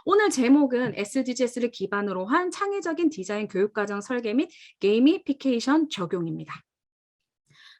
오늘 제목은 SDGs를 기반으로 한 창의적인 디자인 교육과정 설계 및 게이미피케이션 적용입니다.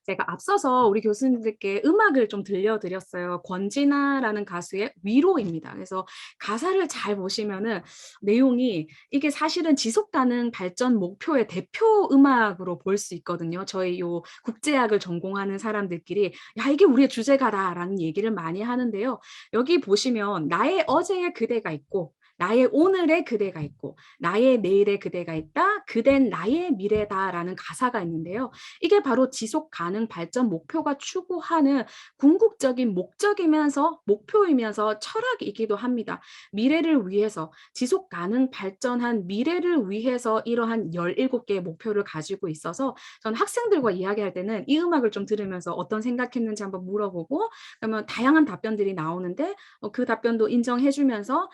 제가 앞서서 우리 교수님들께 음악을 좀 들려드렸어요. 권진아라는 가수의 위로입니다. 그래서 가사를 잘 보시면은 내용이 이게 사실은 지속 가능 발전 목표의 대표 음악으로 볼 수 있거든요. 저희 요 국제학을 전공하는 사람들끼리 야, 이게 우리의 주제가다라는 얘기를 많이 하는데요. 여기 보시면 나의 어제의 그대가 있고 나의 오늘의 그대가 있고 나의 내일의 그대가 있다. 그댄 나의 미래다라는 가사가 있는데요. 이게 바로 지속 가능 발전 목표가 추구하는 궁극적인 목적이면서 목표이면서 철학이기도 합니다. 미래를 위해서 지속 가능 발전한 미래를 위해서 이러한 17개의 목표를 가지고 있어서 전 학생들과 이야기할 때는 이 음악을 좀 들으면서 어떤 생각했는지 한번 물어보고 그러면 다양한 답변들이 나오는데 그 답변도 인정해주면서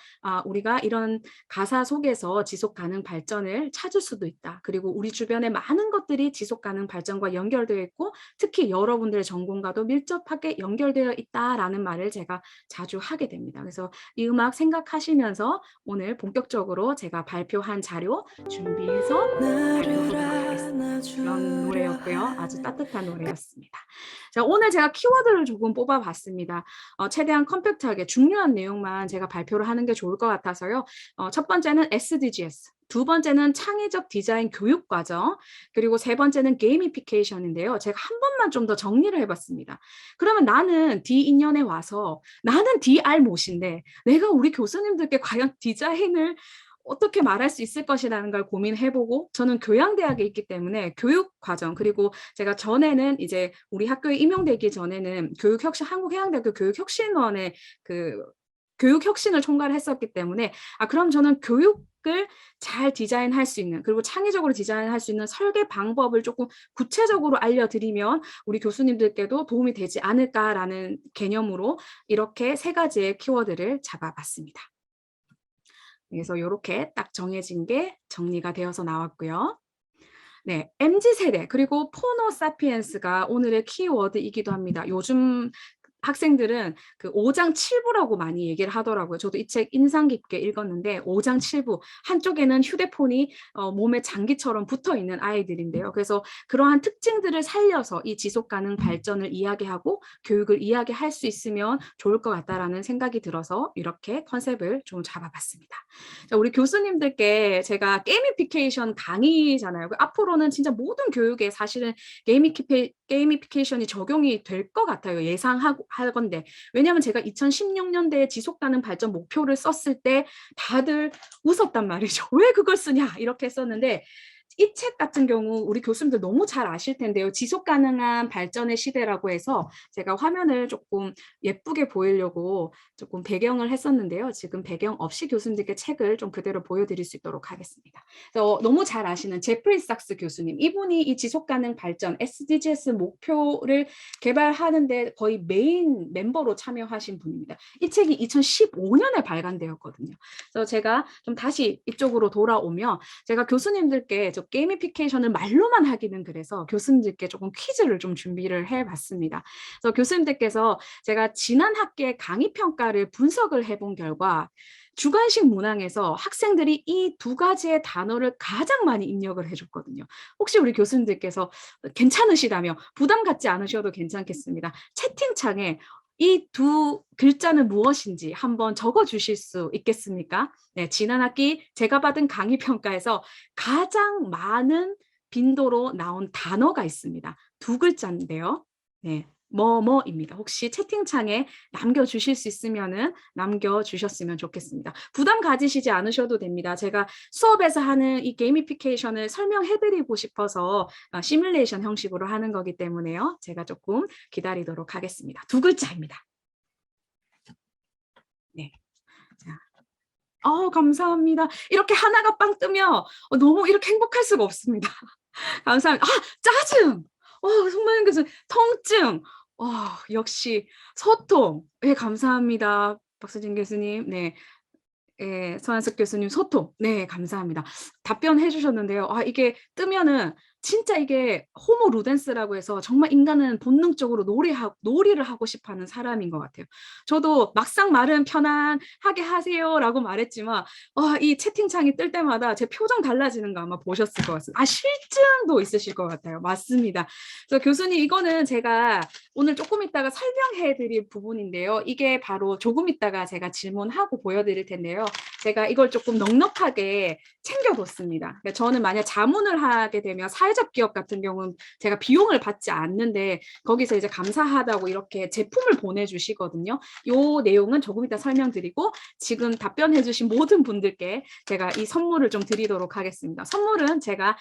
우리가 이런 가사 속에서 지속 가능 발전을 찾을 수도 있다. 그리고 우리 주변에 많은 것들이 지속 가능 발전과 연결되어 있고 특히 여러분들의 전공과도 밀접하게 연결되어 있다라는 말을 제가 자주 하게 됩니다. 그래서 이 음악 생각하시면서 오늘 본격적으로 제가 발표한 자료 준비해서 발표하도록 하겠습니다. 그런 노래였고요. 아주 따뜻한 노래였습니다. 자, 오늘 제가 키워드를 조금 뽑아봤습니다. 최대한 컴팩트하게 중요한 내용만 제가 발표를 하는 게 좋을 것 같아서요. 첫 번째는 SDGs, 두 번째는 창의적 디자인 교육 과정, 그리고 세 번째는 게이미피케이션인데요. 제가 한 번만 좀 더 정리를 해봤습니다. 그러면 나는 D인연에 와서 나는 D알못인데 내가 우리 교수님들께 과연 디자인을 어떻게 말할 수 있을 것이라는 걸 고민해보고 저는 교양대학에 있기 때문에 교육 과정 그리고 제가 전에는 이제 우리 학교에 임용되기 전에는 한국해양대학교 교육혁신원의 그 교육혁신을 총괄을 했었기 때문에 그럼 저는 교육을 잘 디자인할 수 있는 그리고 창의적으로 디자인할 수 있는 설계 방법을 조금 구체적으로 알려드리면 우리 교수님들께도 도움이 되지 않을까라는 개념으로 이렇게 세 가지의 키워드를 잡아봤습니다. 그래서 이렇게 딱 정해진 게 정리가 되어서 나왔고요. 네, MZ세대 그리고 포노사피엔스가 오늘의 키워드이기도 합니다. 요즘 학생들은 그 5장 7부라고 많이 얘기를 하더라고요. 저도 이 책 인상 깊게 읽었는데 5장 7부 한쪽에는 휴대폰이 몸에 장기처럼 붙어 있는 아이들인데요. 그래서 그러한 특징들을 살려서 이 지속 가능 발전을 이야기하고 교육을 이야기할 수 있으면 좋을 것 같다라는 생각이 들어서 이렇게 컨셉을 좀 잡아봤습니다. 자, 우리 교수님들께 제가 게이미피케이션 강의잖아요. 앞으로는 진짜 모든 교육에 사실은 게이미피케이션이 적용이 될 것 같아요. 예상하고 할 건데. 왜냐하면 제가 2016년대에 지속 가능 발전 목표를 썼을 때 다들 웃었단 말이죠. 왜 그걸 쓰냐 이렇게 했었는데 이 책 같은 경우 우리 교수님들 너무 잘 아실 텐데요. 지속 가능한 발전의 시대라고 해서 제가 화면을 조금 예쁘게 보이려고 조금 배경을 했었는데요. 지금 배경 없이 교수님들께 책을 좀 그대로 보여드릴 수 있도록 하겠습니다. 그래서 너무 잘 아시는 제프리 삭스 교수님, 이분이 이 지속 가능 발전 SDGs 목표를 개발하는데 거의 메인 멤버로 참여하신 분입니다. 이 책이 2015년에 발간되었거든요. 그래서 제가 좀 다시 이쪽으로 돌아오면 제가 교수님들께 게이미피케이션을 말로만 하기는 그래서 교수님들께 조금 퀴즈를 좀 준비를 해봤습니다. 그래서 교수님들께서 제가 지난 학기에 강의 평가를 분석을 해본 결과 주관식 문항에서 학생들이 이 두 가지의 단어를 가장 많이 입력을 해줬거든요. 혹시 우리 교수님들께서 괜찮으시다면 부담 갖지 않으셔도 괜찮겠습니다. 채팅창에 이 두 글자는 무엇인지 한번 적어 주실 수 있겠습니까? 네, 지난 학기 제가 받은 강의 평가에서 가장 많은 빈도로 나온 단어가 있습니다. 두 글자인데요. 네, 뭐뭐입니다. 혹시 채팅창에 남겨주실 수 있으면은 남겨주셨으면 좋겠습니다. 부담 가지시지 않으셔도 됩니다. 제가 수업에서 하는 이 게이미피케이션을 설명해드리고 싶어서 시뮬레이션 형식으로 하는 거기 때문에요. 제가 조금 기다리도록 하겠습니다. 두 글자입니다. 네. 자. 감사합니다. 이렇게 하나가 빵 뜨면 너무 이렇게 행복할 수가 없습니다. 감사합니다. 짜증! 송만현 교수님, 통증! 역시 소통. 네, 감사합니다. 박수진 교수님. 네. 예, 서한석 교수님 소통. 네, 감사합니다. 답변해 주셨는데요. 아 이게 뜨면은 진짜 이게 호모 루덴스라고 해서 정말 인간은 본능적으로 놀이를 하고 싶어 하는 사람인 것 같아요. 저도 막상 말은 "편안하게 하세요."라고 말했지만 이 채팅창이 뜰 때마다 제 표정 달라지는 거 아마 보셨을 것 같습니다. 아 실증도 있으실 것 같아요. 맞습니다. 그래서 교수님 이거는 제가 오늘 조금 있다가 설명해 드릴 부분인데요. 이게 바로 조금 있다가 제가 질문하고 보여 드릴 텐데요. 제가 이걸 조금 넉넉하게 챙겨뒀습니다. 그러니까 저는 만약 자문을 하게 되면 사회적 기업 같은 경우는 제가 비용을 받지 않는데 거기서 이제 감사하다고 이렇게 제품을 보내주시거든요. 이 내용은 조금 이따 설명드리고 지금 답변해주신 모든 분들께 제가 이 선물을 좀 드리도록 하겠습니다. 선물은 제가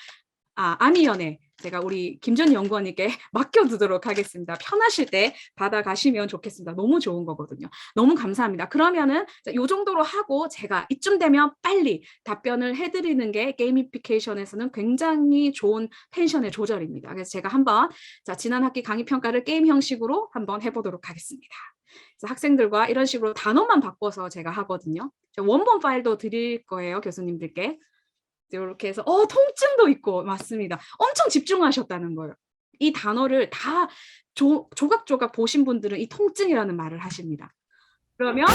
아미연에 제가 우리 김전 연구원님께 맡겨두도록 하겠습니다. 편하실 때 받아가시면 좋겠습니다. 너무 좋은 거거든요. 너무 감사합니다. 그러면은 이 정도로 하고 제가 이쯤 되면 빨리 답변을 해드리는 게 게이미피케이션에서는 굉장히 좋은 텐션의 조절입니다. 그래서 제가 한번 지난 학기 강의 평가를 게임 형식으로 한번 해보도록 하겠습니다. 그래서 학생들과 이런 식으로 단어만 바꿔서 제가 하거든요. 원본 파일도 드릴 거예요, 교수님들께. 이렇게 해서 통증도 있고 맞습니다. 엄청 집중하셨다는 거예요. 이 단어를 다 조각조각 보신 분들은 이 통증이라는 말을 하십니다. 그러면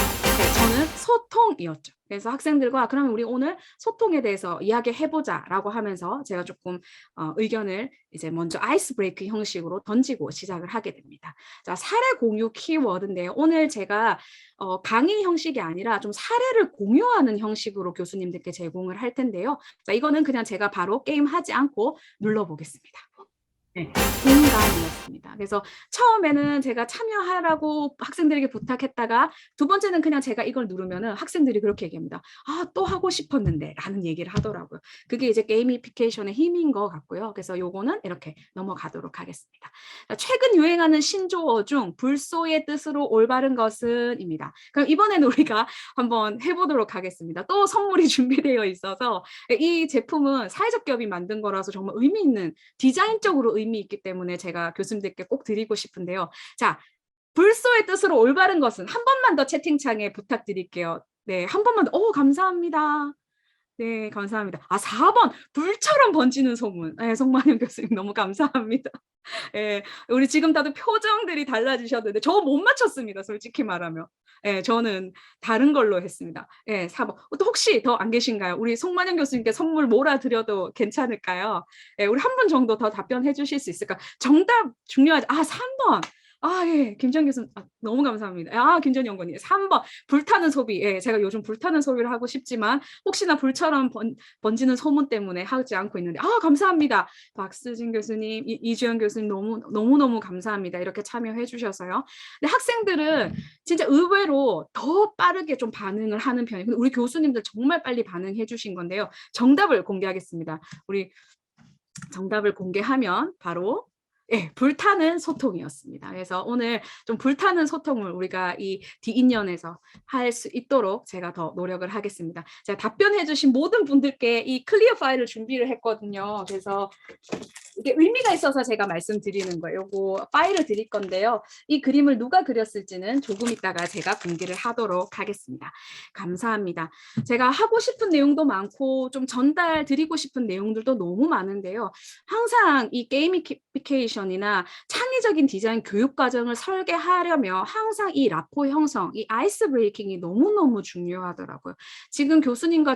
저는 소통이었죠. 그래서 학생들과 그러면 우리 오늘 소통에 대해서 이야기해보자라고 하면서 제가 조금 의견을 이제 먼저 아이스 브레이크 형식으로 던지고 시작을 하게 됩니다. 자, 사례 공유 키워드인데요. 오늘 제가 강의 형식이 아니라 좀 사례를 공유하는 형식으로 교수님들께 제공을 할 텐데요. 자, 이거는 그냥 제가 바로 게임 하지 않고 눌러보겠습니다. 네, 공간이었습니다. 그래서 처음에는 제가 참여하라고 학생들에게 부탁했다가 두 번째는 그냥 제가 이걸 누르면은 학생들이 그렇게 얘기합니다. 또 하고 싶었는데 라는 얘기를 하더라고요. 그게 이제 게이미피케이션의 힘인 것 같고요. 그래서 요거는 이렇게 넘어가도록 하겠습니다. 최근 유행하는 신조어 중 불소의 뜻으로 올바른 것은입니다. 그럼 이번에는 우리가 한번 해보도록 하겠습니다. 또 선물이 준비되어 있어서 이 제품은 사회적 기업이 만든 거라서 정말 의미 있는 디자인적으로 의미 있기 때문에 제가 교수님들께 꼭 드리고 싶은데요. 자, 불소의 뜻으로 올바른 것은 한 번만 더 채팅창에 부탁드릴게요. 네, 한 번만 더. 감사합니다. 네, 감사합니다. 4번 불처럼 번지는 소문. 네, 송만영 교수님 너무 감사합니다. 예, 우리 지금 다들 표정들이 달라지셨는데 저 못 맞췄습니다. 솔직히 말하면. 예, 저는 다른 걸로 했습니다. 예, 4번. 또 혹시 더 안 계신가요? 우리 송만영 교수님께 선물 몰아드려도 괜찮을까요? 예, 우리 한 분 정도 더 답변해 주실 수 있을까? 정답 중요하죠. 3번. 예, 김전 교수님, 너무 감사합니다. 김전 연구원님, 3번, 불타는 소비. 예, 제가 요즘 불타는 소비를 하고 싶지만, 혹시나 불처럼 번지는 소문 때문에 하지 않고 있는데, 감사합니다. 박수진 교수님, 이주연 교수님, 너무너무 감사합니다. 이렇게 참여해 주셔서요. 근데 학생들은 진짜 의외로 더 빠르게 좀 반응을 하는 편이에요. 근데 우리 교수님들 정말 빨리 반응해 주신 건데요. 정답을 공개하겠습니다. 우리 정답을 공개하면 바로 불타는 소통이었습니다. 그래서 오늘 좀 불타는 소통을 우리가 이 디인연에서 할 수 있도록 제가 더 노력을 하겠습니다. 제가 답변해 주신 모든 분들께 이 클리어 파일을 준비를 했거든요. 그래서 이게 의미가 있어서 제가 말씀드리는 거예요. 요거 파일을 드릴 건데요. 이 그림을 누가 그렸을지는 조금 있다가 제가 공개를 하도록 하겠습니다. 감사합니다. 제가 하고 싶은 내용도 많고 좀 전달 드리고 싶은 내용들도 너무 많은데요. 항상 이 게이미피케이션이나 창의적인 디자인 교육 과정을 설계하려면 항상 이 라포 형성, 이 아이스 브레이킹이 너무너무 중요하더라고요. 지금 교수님과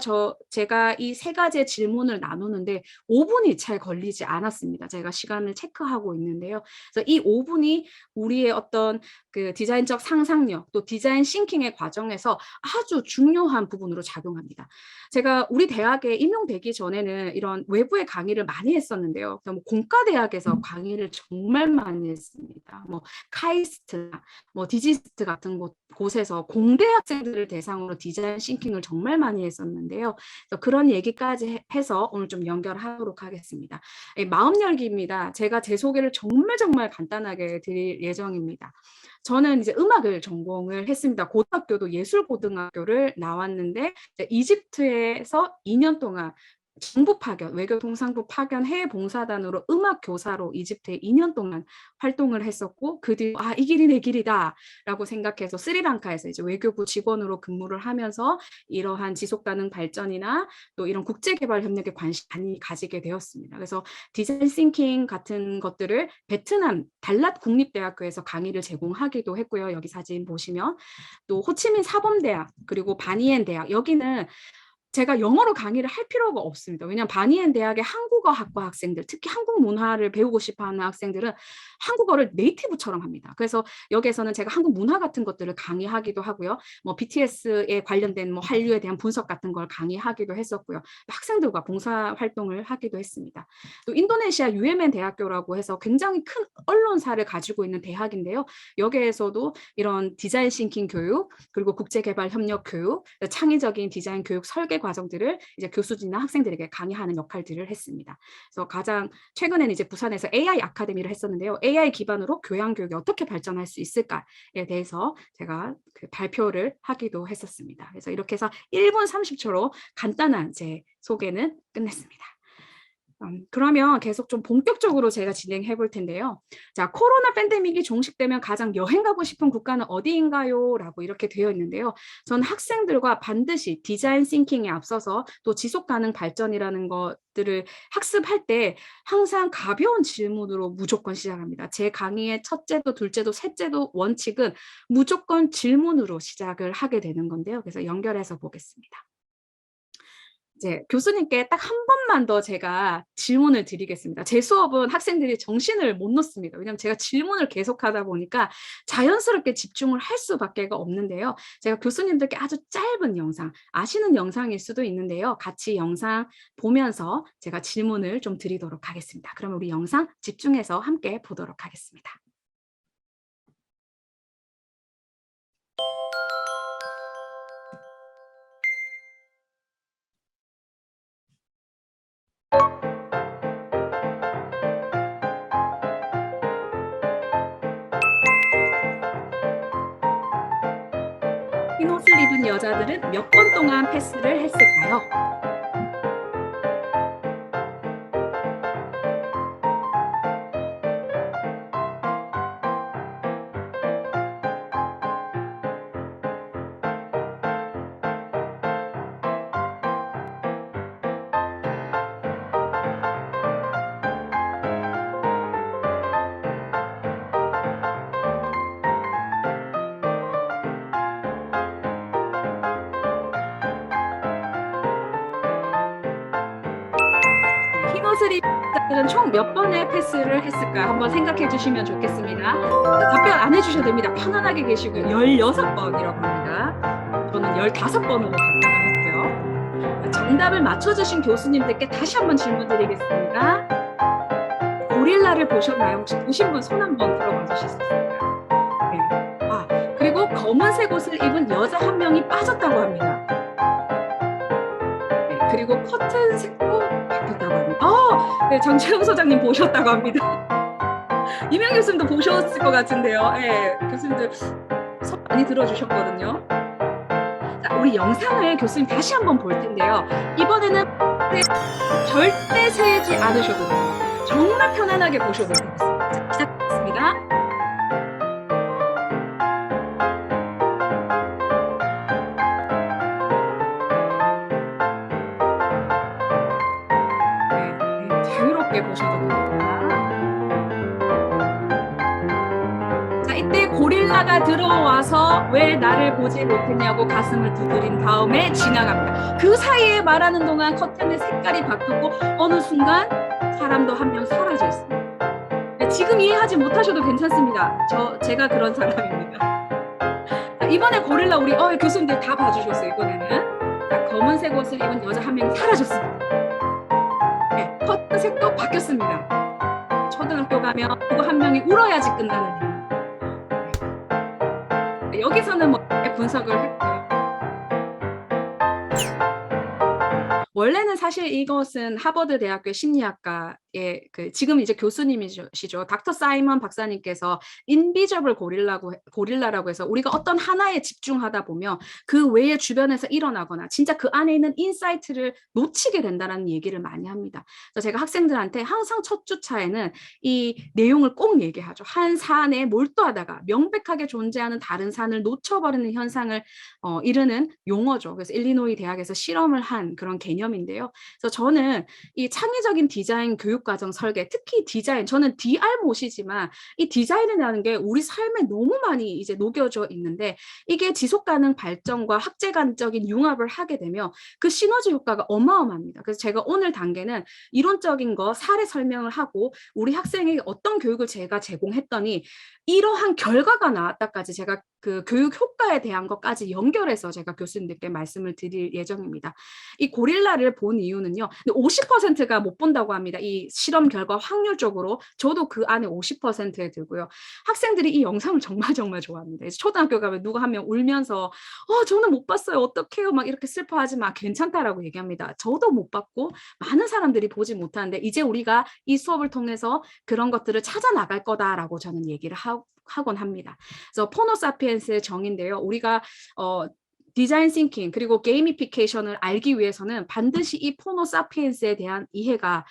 제가 이 세 가지의 질문을 나누는데 5분이 잘 걸리지 않았습니다. 제가 시간을 체크하고 있는데요. 그래서 이 5분이 우리의 어떤 그 디자인적 상상력 또 디자인 싱킹의 과정에서 아주 중요한 부분으로 작용합니다. 제가 우리 대학에 임용되기 전에는 이런 외부의 강의를 많이 했었는데요. 뭐 공과대학에서 강의를 정말 많이 했습니다. 뭐 카이스트나 뭐 디지스트 같은 곳에서 공대 학생들을 대상으로 디자인 싱킹을 정말 많이 했었는데요. 그래서 그런 얘기까지 해서 오늘 좀 연결하도록 하겠습니다. 마음 열기입니다. 제가 제 소개를 정말 간단하게 드릴 예정입니다. 저는 이제 음악을 전공을 했습니다. 고등학교도 예술고등학교를 나왔는데 이집트에서 2년 동안 정부 파견, 외교통상부 파견 해외 봉사단으로 음악 교사로 이집트에 2년 동안 활동을 했었고 그 뒤 이 길이 내 길이다라고 생각해서 스리랑카에서 이제 외교부 직원으로 근무를 하면서 이러한 지속 가능 발전이나 또 이런 국제 개발 협력에 관심 많이 가지게 되었습니다. 그래서 디자인 싱킹 같은 것들을 베트남 달랏 국립대학교에서 강의를 제공하기도 했고요. 여기 사진 보시면 또 호치민 사범대학 그리고 바니엔 대학 여기는 제가 영어로 강의를 할 필요가 없습니다. 왜냐하면 바니엔 대학의 한국어학과 학생들, 특히 한국 문화를 배우고 싶어하는 학생들은 한국어를 네이티브처럼 합니다. 그래서 여기에서는 제가 한국 문화 같은 것들을 강의하기도 하고요. 뭐 BTS에 관련된 뭐 한류에 대한 분석 같은 걸 강의하기도 했었고요. 학생들과 봉사 활동을 하기도 했습니다. 또 인도네시아 UMN 대학교라고 해서 굉장히 큰 언론사를 가지고 있는 대학인데요. 여기에서도 이런 디자인 싱킹 교육, 그리고 국제개발 협력 교육, 창의적인 디자인 교육 설계 과정들을 이제 교수진이나 학생들에게 강의하는 역할들을 했습니다. 그래서 가장 최근에는 이제 부산에서 AI 아카데미를 했었는데요. AI 기반으로 교양 교육이 어떻게 발전할 수 있을까에 대해서 제가 그 발표를 하기도 했었습니다. 그래서 이렇게 해서 1분 30초로 간단한 제 소개는 끝냈습니다. 그러면 계속 좀 본격적으로 제가 진행해 볼 텐데요. 자, 코로나 팬데믹이 종식되면 가장 여행 가고 싶은 국가는 어디인가요? 라고 이렇게 되어 있는데요. 전 학생들과 반드시 디자인 싱킹에 앞서서 또 지속 가능 발전이라는 것들을 학습할 때 항상 가벼운 질문으로 무조건 시작합니다. 제 강의의 첫째도 둘째도 셋째도 원칙은 무조건 질문으로 시작을 하게 되는 건데요. 그래서 연결해서 보겠습니다. 이제 교수님께 딱 한 번만 더 제가 질문을 드리겠습니다. 제 수업은 학생들이 정신을 못 놓습니다. 왜냐하면 제가 질문을 계속하다 보니까 자연스럽게 집중을 할 수밖에 없는데요. 제가 교수님들께 아주 짧은 영상, 아시는 영상일 수도 있는데요. 같이 영상 보면서 제가 질문을 좀 드리도록 하겠습니다. 그러면 우리 영상 집중해서 함께 보도록 하겠습니다. 흰 옷을 입은 여자들은 몇 번 동안 패스를 했을까요? 흰 옷을 입은 여자들은 총 몇 번의 패스를 했을까 한번 생각해 주시면 좋겠습니다. 답변 안 해주셔도 됩니다. 편안하게 계시고요. 16번이라고 합니다. 저는 15번으로 답변을 할게요. 정답을 맞춰주신 교수님들께 다시 한번 질문 드리겠습니다. 고릴라를 보셨나요? 혹시 보신 분 손 한번 들어봐 주실 수 있을까요? 네. 그리고 검은색 옷을 입은 여자 한 명이 빠졌다고 합니다. 네, 그리고 커튼 색도 바뀌었다고 합니다. 네, 전채영 소장님 보셨다고 합니다. 이명 교수님도 보셨을 것 같은데요. 네, 교수님들 손 많이 들어주셨거든요. 자, 우리 영상을 교수님 다시 한번 볼 텐데요. 이번에는 절대 세지 않으셔도 돼요. 정말 편안하게 보셔도 되겠습니다. 자, 시작하겠습니다. 네, 자유롭게 보셔도 됩니다. 자, 이때 고릴라가 들어와서 왜 나를 보지 못했냐고 가슴을 두드린 다음에 지나갑니다. 그 사이에 말하는 동안 커튼의 색깔이 바뀌고 어느 순간 사람도 한 명 사라져 있습니다. 네, 지금 이해하지 못하셔도 괜찮습니다. 제가 그런 사람입니다. 자, 이번에 고릴라 우리 교수님들 다 봐주셨어요. 이번에는 자, 검은색 옷을 입은 여자 한 명이 사라졌습니다. 네, 커튼 색도 바뀌었습니다. 초등학교 가면 그거 한 명이 울어야지 끝나는 일. 네, 여기서는 뭐 분석을 했고요. 원래는 사실 이것은 하버드 대학교 심리학과 그 지금 이제 교수님이시죠. 닥터 사이먼 박사님께서 인비저블 고릴라라고 해서 우리가 어떤 하나에 집중하다 보면 그 외에 주변에서 일어나거나 진짜 그 안에 있는 인사이트를 놓치게 된다는 얘기를 많이 합니다. 그래서 제가 학생들한테 항상 첫 주차에는 이 내용을 꼭 얘기하죠. 한 산에 몰두하다가 명백하게 존재하는 다른 산을 놓쳐버리는 현상을 이르는 용어죠. 그래서 일리노이 대학에서 실험을 한 그런 개념인데요. 그래서 저는 이 창의적인 디자인 교육과정 설계, 특히 디자인, 저는 DR 못이지만 이 디자인이라는 게 우리 삶에 너무 많이 이제 녹여져 있는데 이게 지속가능 발전과 학제간적인 융합을 하게 되면 그 시너지 효과가 어마어마합니다. 그래서 제가 오늘 단계는 이론적인 거 사례 설명을 하고 우리 학생에게 어떤 교육을 제가 제공했더니 이러한 결과가 나왔다까지 제가 그 교육 효과에 대한 것까지 연결해서 제가 교수님들께 말씀을 드릴 예정입니다. 이 고릴라를 본 이유는요. 50%가 못 본다고 합니다. 이 실험 결과 확률적으로 저도 그 안에 50%에 들고요. 학생들이 이 영상을 정말 좋아합니다. 초등학교 가면 누가 한 명 울면서 저는 못 봤어요. 어떡해요? 막 이렇게 슬퍼하지 마. 괜찮다라고 얘기합니다. 저도 못 봤고 많은 사람들이 보지 못하는데 이제 우리가 이 수업을 통해서 그런 것들을 찾아 나갈 거다라고 저는 얘기를 하곤 합니다. 그래서 포노사피엔스의 정의인데요. 우리가 디자인 싱킹 그리고 게이미피케이션을 알기 위해서는 반드시 이 포노사피엔스에 대한 이해가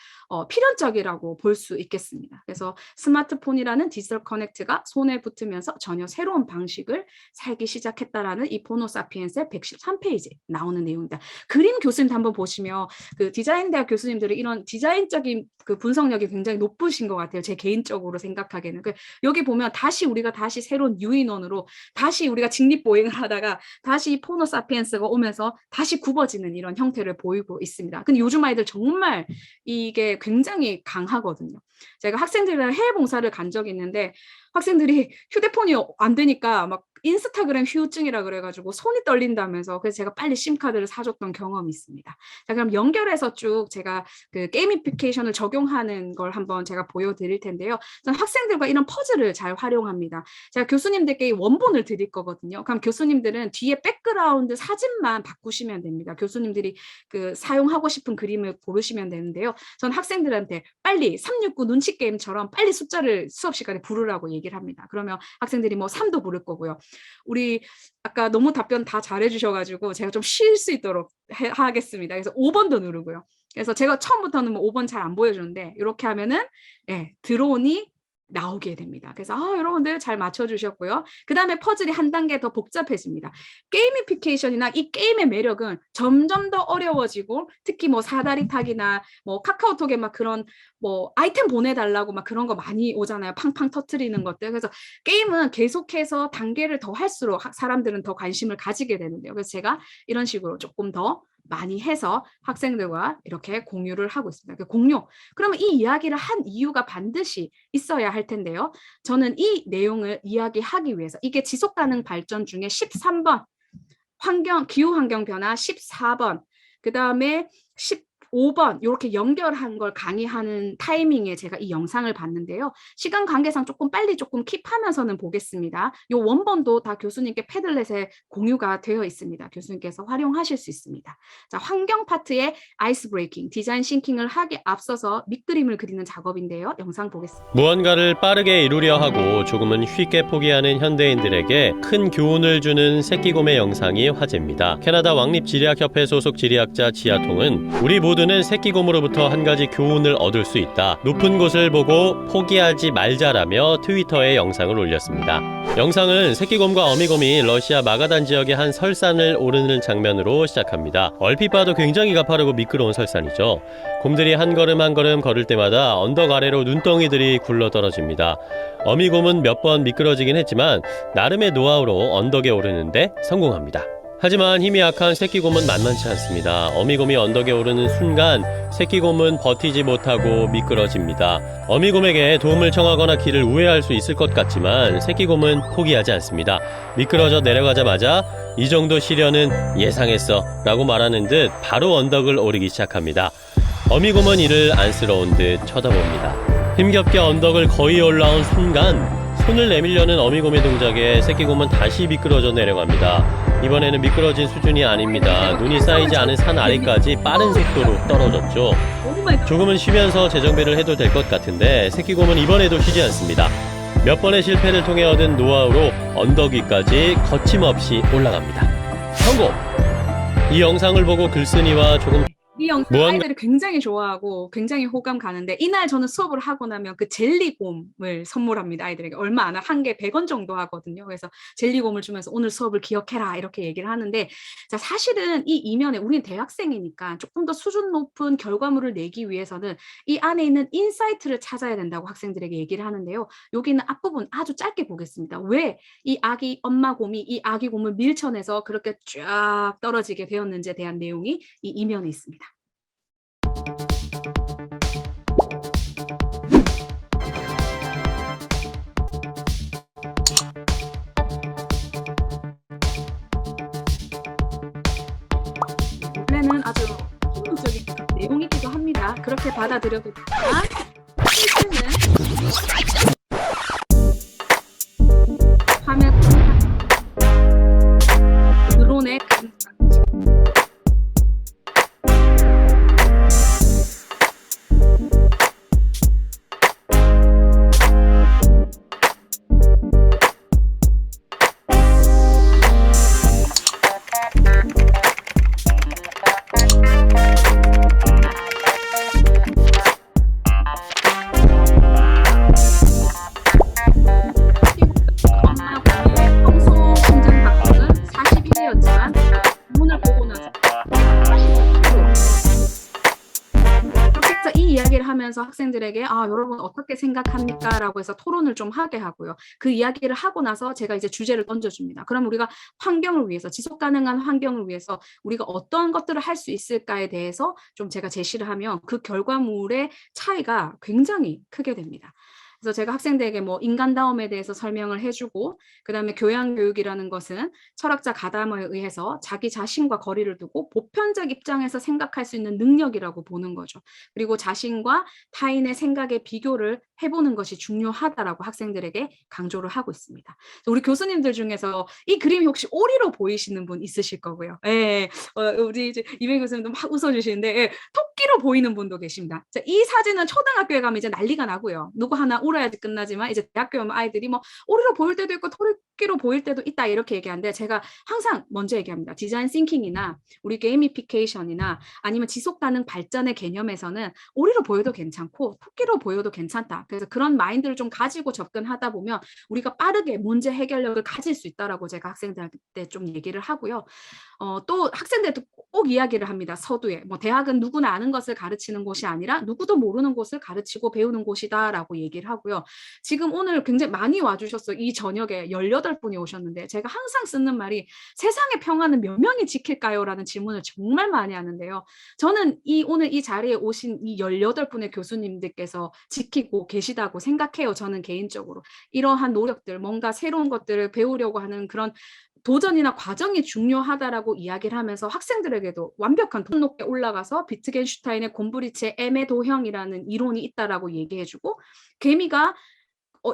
필연적이라고 볼 수 있겠습니다. 그래서 스마트폰이라는 디지털 커넥트가 손에 붙으면서 전혀 새로운 방식을 살기 시작했다라는 이 포노사피엔스의 113페이지에 나오는 내용입니다. 그림 교수님도 한번 보시면 그 디자인대학 교수님들이 이런 디자인적인 그 분석력이 굉장히 높으신 것 같아요. 제 개인적으로 생각하기에는. 여기 보면 우리가 다시 새로운 유인원으로 다시 우리가 직립보행을 하다가 다시 이 포노사피엔스가 오면서 다시 굽어지는 이런 형태를 보이고 있습니다. 근데 요즘 아이들 정말 이게 굉장히 강하거든요. 제가 학생들이랑 해외 봉사를 간 적이 있는데 학생들이 휴대폰이 안 되니까 막 인스타그램 휴증이라 그래가지고 손이 떨린다면서 그래서 제가 빨리 심카드를 사줬던 경험이 있습니다. 자, 그럼 연결해서 쭉 제가 그 게이미피케이션을 적용하는 걸 한번 제가 보여드릴 텐데요. 학생들과 이런 퍼즐을 잘 활용합니다. 제가 교수님들께 원본을 드릴 거거든요. 그럼 교수님들은 뒤에 백그라운드 사진만 바꾸시면 됩니다. 교수님들이 그 사용하고 싶은 그림을 고르시면 되는데요. 전 학생들한테 빨리 369 눈치 게임처럼 빨리 숫자를 수업 시간에 부르라고 얘기를 합니다. 그러면 학생들이 뭐 3도 부를 거고요. 우리 아까 너무 답변 다 잘해 주셔가지고 제가 좀 쉴 수 있도록 하겠습니다. 그래서 5번도 누르고요. 그래서 제가 처음부터는 뭐 5번 잘 안 보여주는데 이렇게 하면은 드론이 나오게 됩니다. 그래서 여러분들 잘 맞춰주셨고요. 그 다음에 퍼즐이 한 단계 더 복잡해집니다. 게이미피케이션이나 이 게임의 매력은 점점 더 어려워지고 특히 뭐 사다리 타기나 뭐 카카오톡에 막 그런 뭐 아이템 보내달라고 막 그런 거 많이 오잖아요. 팡팡 터트리는 것들. 그래서 게임은 계속해서 단계를 더 할수록 사람들은 더 관심을 가지게 되는데요. 그래서 제가 이런 식으로 조금 더 많이 해서 학생들과 이렇게 공유를 하고 있습니다. 공유. 그러면 이 이야기를 한 이유가 반드시 있어야 할 텐데요. 저는 이 내용을 이야기하기 위해서 이게 지속가능 발전 중에 13번 기후환경 변화 14번 그 다음에 15번 이렇게 연결한 걸 강의하는 타이밍에 제가 이 영상을 봤는데요. 시간 관계상 조금 빨리 조금 킵하면서는 보겠습니다. 이 원본도 다 교수님께 패들렛에 공유가 되어 있습니다. 교수님께서 활용하실 수 있습니다. 자, 환경 파트의 아이스 브레이킹, 디자인 싱킹을 하기 앞서서 밑그림을 그리는 작업인데요. 영상 보겠습니다. 무언가를 빠르게 이루려 하고 조금은 쉽게 포기하는 현대인들에게 큰 교훈을 주는 새끼곰의 영상이 화제입니다. 캐나다 왕립지리학협회 소속 지리학자 지아통은 우리 모두는 새끼곰으로부터 한 가지 교훈을 얻을 수 있다. 높은 곳을 보고 포기하지 말자라며 트위터에 영상을 올렸습니다. 영상은 새끼곰과 어미곰이 러시아 마가단 지역의 한 설산을 오르는 장면으로 시작합니다. 얼핏 봐도 굉장히 가파르고 미끄러운 설산이죠. 곰들이 한 걸음 한 걸음 걸을 때마다 언덕 아래로 눈덩이들이 굴러 떨어집니다. 어미곰은 몇 번 미끄러지긴 했지만 나름의 노하우로 언덕에 오르는데 성공합니다. 하지만 힘이 약한 새끼곰은 만만치 않습니다. 어미곰이 언덕에 오르는 순간 새끼곰은 버티지 못하고 미끄러집니다. 어미곰에게 도움을 청하거나 길을 우회할 수 있을 것 같지만 새끼곰은 포기하지 않습니다. 미끄러져 내려가자마자 이 정도 시련은 예상했어 라고 말하는 듯 바로 언덕을 오르기 시작합니다. 어미곰은 이를 안쓰러운 듯 쳐다봅니다. 힘겹게 언덕을 거의 올라온 순간 손을 내밀려는 어미곰의 동작에 새끼곰은 다시 미끄러져 내려갑니다. 이번에는 미끄러진 수준이 아닙니다. 눈이 쌓이지 않은 산 아래까지 빠른 속도로 떨어졌죠. 조금은 쉬면서 재정비를 해도 될 것 같은데 새끼곰은 이번에도 쉬지 않습니다. 몇 번의 실패를 통해 얻은 노하우로 언덕 위까지 거침없이 올라갑니다. 성공! 이 영상을 보고 글쓴이와 조금 이 영상 아이들이 굉장히 좋아하고 굉장히 호감 가는데 이날 저는 수업을 하고 나면 그 젤리곰을 선물합니다. 아이들에게 얼마 안 한 개 100원 정도 하거든요. 그래서 젤리곰을 주면서 오늘 수업을 기억해라 이렇게 얘기를 하는데 자, 사실은 이 이면에 우리는 대학생이니까 조금 더 수준 높은 결과물을 내기 위해서는 이 안에 있는 인사이트를 찾아야 된다고 학생들에게 얘기를 하는데요. 여기는 앞부분 아주 짧게 보겠습니다. 왜 이 아기 엄마 곰이 이 아기 곰을 밀쳐내서 그렇게 쫙 떨어지게 되었는지에 대한 내용이 이 이면에 있습니다. 원래는 아주 기본적인 내용이기도 합니다. 그렇게 받아들여도 되지만 실제는 화면 드론의 평소 심장 박동은 41이었지만 문을 보고 나서 그렇게 해서 이 이야기를 하면서 학생들에게 아 여러분 어떻게 생각합니까? 라고 해서 토론을 좀 하게 하고요. 그 이야기를 하고 나서 제가 이제 주제를 던져줍니다. 그럼 우리가 환경을 위해서 지속 가능한 환경을 위해서 우리가 어떤 것들을 할 수 있을까에 대해서 좀 제가 제시를 하면 그 결과물의 차이가 굉장히 크게 됩니다. 그래서 제가 학생들에게 뭐 인간다움에 대해서 설명을 해주고 그다음에 교양교육이라는 것은 철학자 가담에 의해서 자기 자신과 거리를 두고 보편적 입장에서 생각할 수 있는 능력이라고 보는 거죠. 그리고 자신과 타인의 생각의 비교를 해보는 것이 중요하다라고 학생들에게 강조를 하고 있습니다. 우리 교수님들 중에서 이 그림이 혹시 오리로 보이시는 분 있으실 거고요. 예, 우리 이제 이백 교수님도 막 웃어주시는데 예, 토끼로 보이는 분도 계십니다. 자, 이 사진은 초등학교에 가면 이제 난리가 나고요. 누구 하나 울어야지 끝나지만 이제 대학교에 오면 아이들이 뭐 오리로 보일 때도 있고 토끼로 보일 때도 있다 이렇게 얘기하는데 제가 항상 먼저 얘기합니다. 디자인 싱킹이나 우리 게이미피케이션이나 아니면 지속 가능 발전의 개념에서는 오리로 보여도 괜찮고 토끼로 보여도 괜찮다. 그래서 그런 마인드를 좀 가지고 접근하다 보면 우리가 빠르게 문제 해결력을 가질 수 있다라고 제가 학생들한테 좀 얘기를 하고요. 또 학생들도 꼭 이야기를 합니다. 서두에 뭐 대학은 누구나 아는 것을 가르치는 곳이 아니라 누구도 모르는 곳을 가르치고 배우는 곳이다라고 얘기를 하고요. 지금 오늘 굉장히 많이 와주셨어요. 이 저녁에 18분이 오셨는데 제가 항상 쓰는 말이 세상의 평화는 몇 명이 지킬까요? 라는 질문을 정말 많이 하는데요. 저는 오늘 이 자리에 오신 이 18분의 교수님들께서 지키고 계시다고 생각해요. 저는 개인적으로. 이러한 노력들, 뭔가 새로운 것들을 배우려고 하는 그런 도전이나 과정이 중요하다라고 이야기를 하면서 학생들에게도 완벽한 높게 올라가서 비트겐슈타인의 곰브리치의 M의 도형이라는 이론이 있다라고 얘기해주고 개미가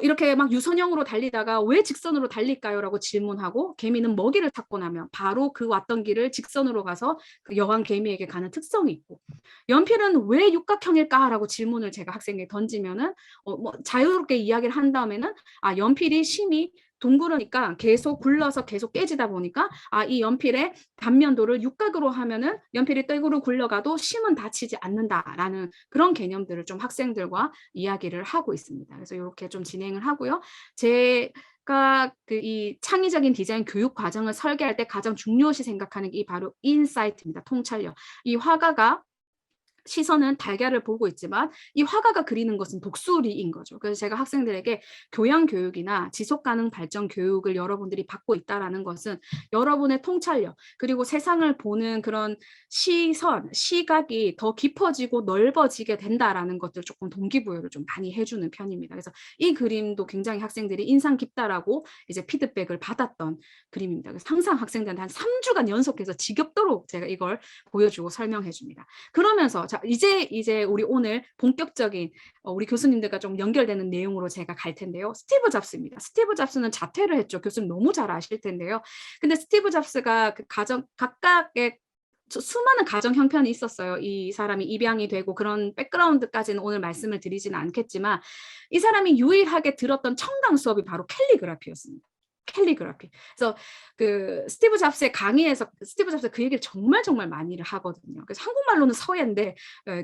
이렇게 막 유선형으로 달리다가 왜 직선으로 달릴까요? 라고 질문하고 개미는 먹이를 찾고 나면 바로 그 왔던 길을 직선으로 가서 그 여왕 개미에게 가는 특성이 있고 연필은 왜 육각형일까? 라고 질문을 제가 학생에게 던지면은 뭐 자유롭게 이야기를 한 다음에는 아 연필이 심이 둥그러니까 계속 굴러서 계속 깨지다 보니까 이 연필의 단면도를 육각으로 하면은 연필이 떼구로 굴러가도 심은 다치지 않는다라는 그런 개념들을 좀 학생들과 이야기를 하고 있습니다. 그래서 이렇게 좀 진행을 하고요. 제가 이 창의적인 디자인 교육 과정을 설계할 때 가장 중요시 생각하는 게 이 바로 인사이트입니다. 통찰력. 이 화가가 시선은 달걀을 보고 있지만 이 화가가 그리는 것은 독수리인 거죠. 그래서 제가 학생들에게 교양 교육이나 지속 가능 발전 교육을 여러분들이 받고 있다라는 것은 여러분의 통찰력 그리고 세상을 보는 그런 시선, 시각이 더 깊어지고 넓어지게 된다라는 것들 조금 동기부여를 좀 많이 해주는 편입니다. 그래서 이 그림도 굉장히 학생들이 인상 깊다라고 이제 피드백을 받았던 그림입니다. 그래서 항상 학생들한테 한 3주간 연속해서 지겹도록 제가 이걸 보여주고 설명해 줍니다. 그러면서 자, 이제 우리 오늘 본격적인 우리 교수님들과 좀 연결되는 내용으로 제가 갈 텐데요. 스티브 잡스입니다. 스티브 잡스는 자퇴를 했죠. 교수님 너무 잘 아실 텐데요. 근데 스티브 잡스가 그 각각의 수많은 가정 형편이 있었어요. 이 사람이 입양이 되고 그런 백그라운드까지는 오늘 말씀을 드리지는 않겠지만 이 사람이 유일하게 들었던 청강 수업이 바로 캘리그라피였습니다. 캘리그라피. 그래서 그 스티브 잡스의 강의에서 스티브 잡스가 그 얘기를 정말 많이를 하거든요. 그래서 한국말로는 서예인데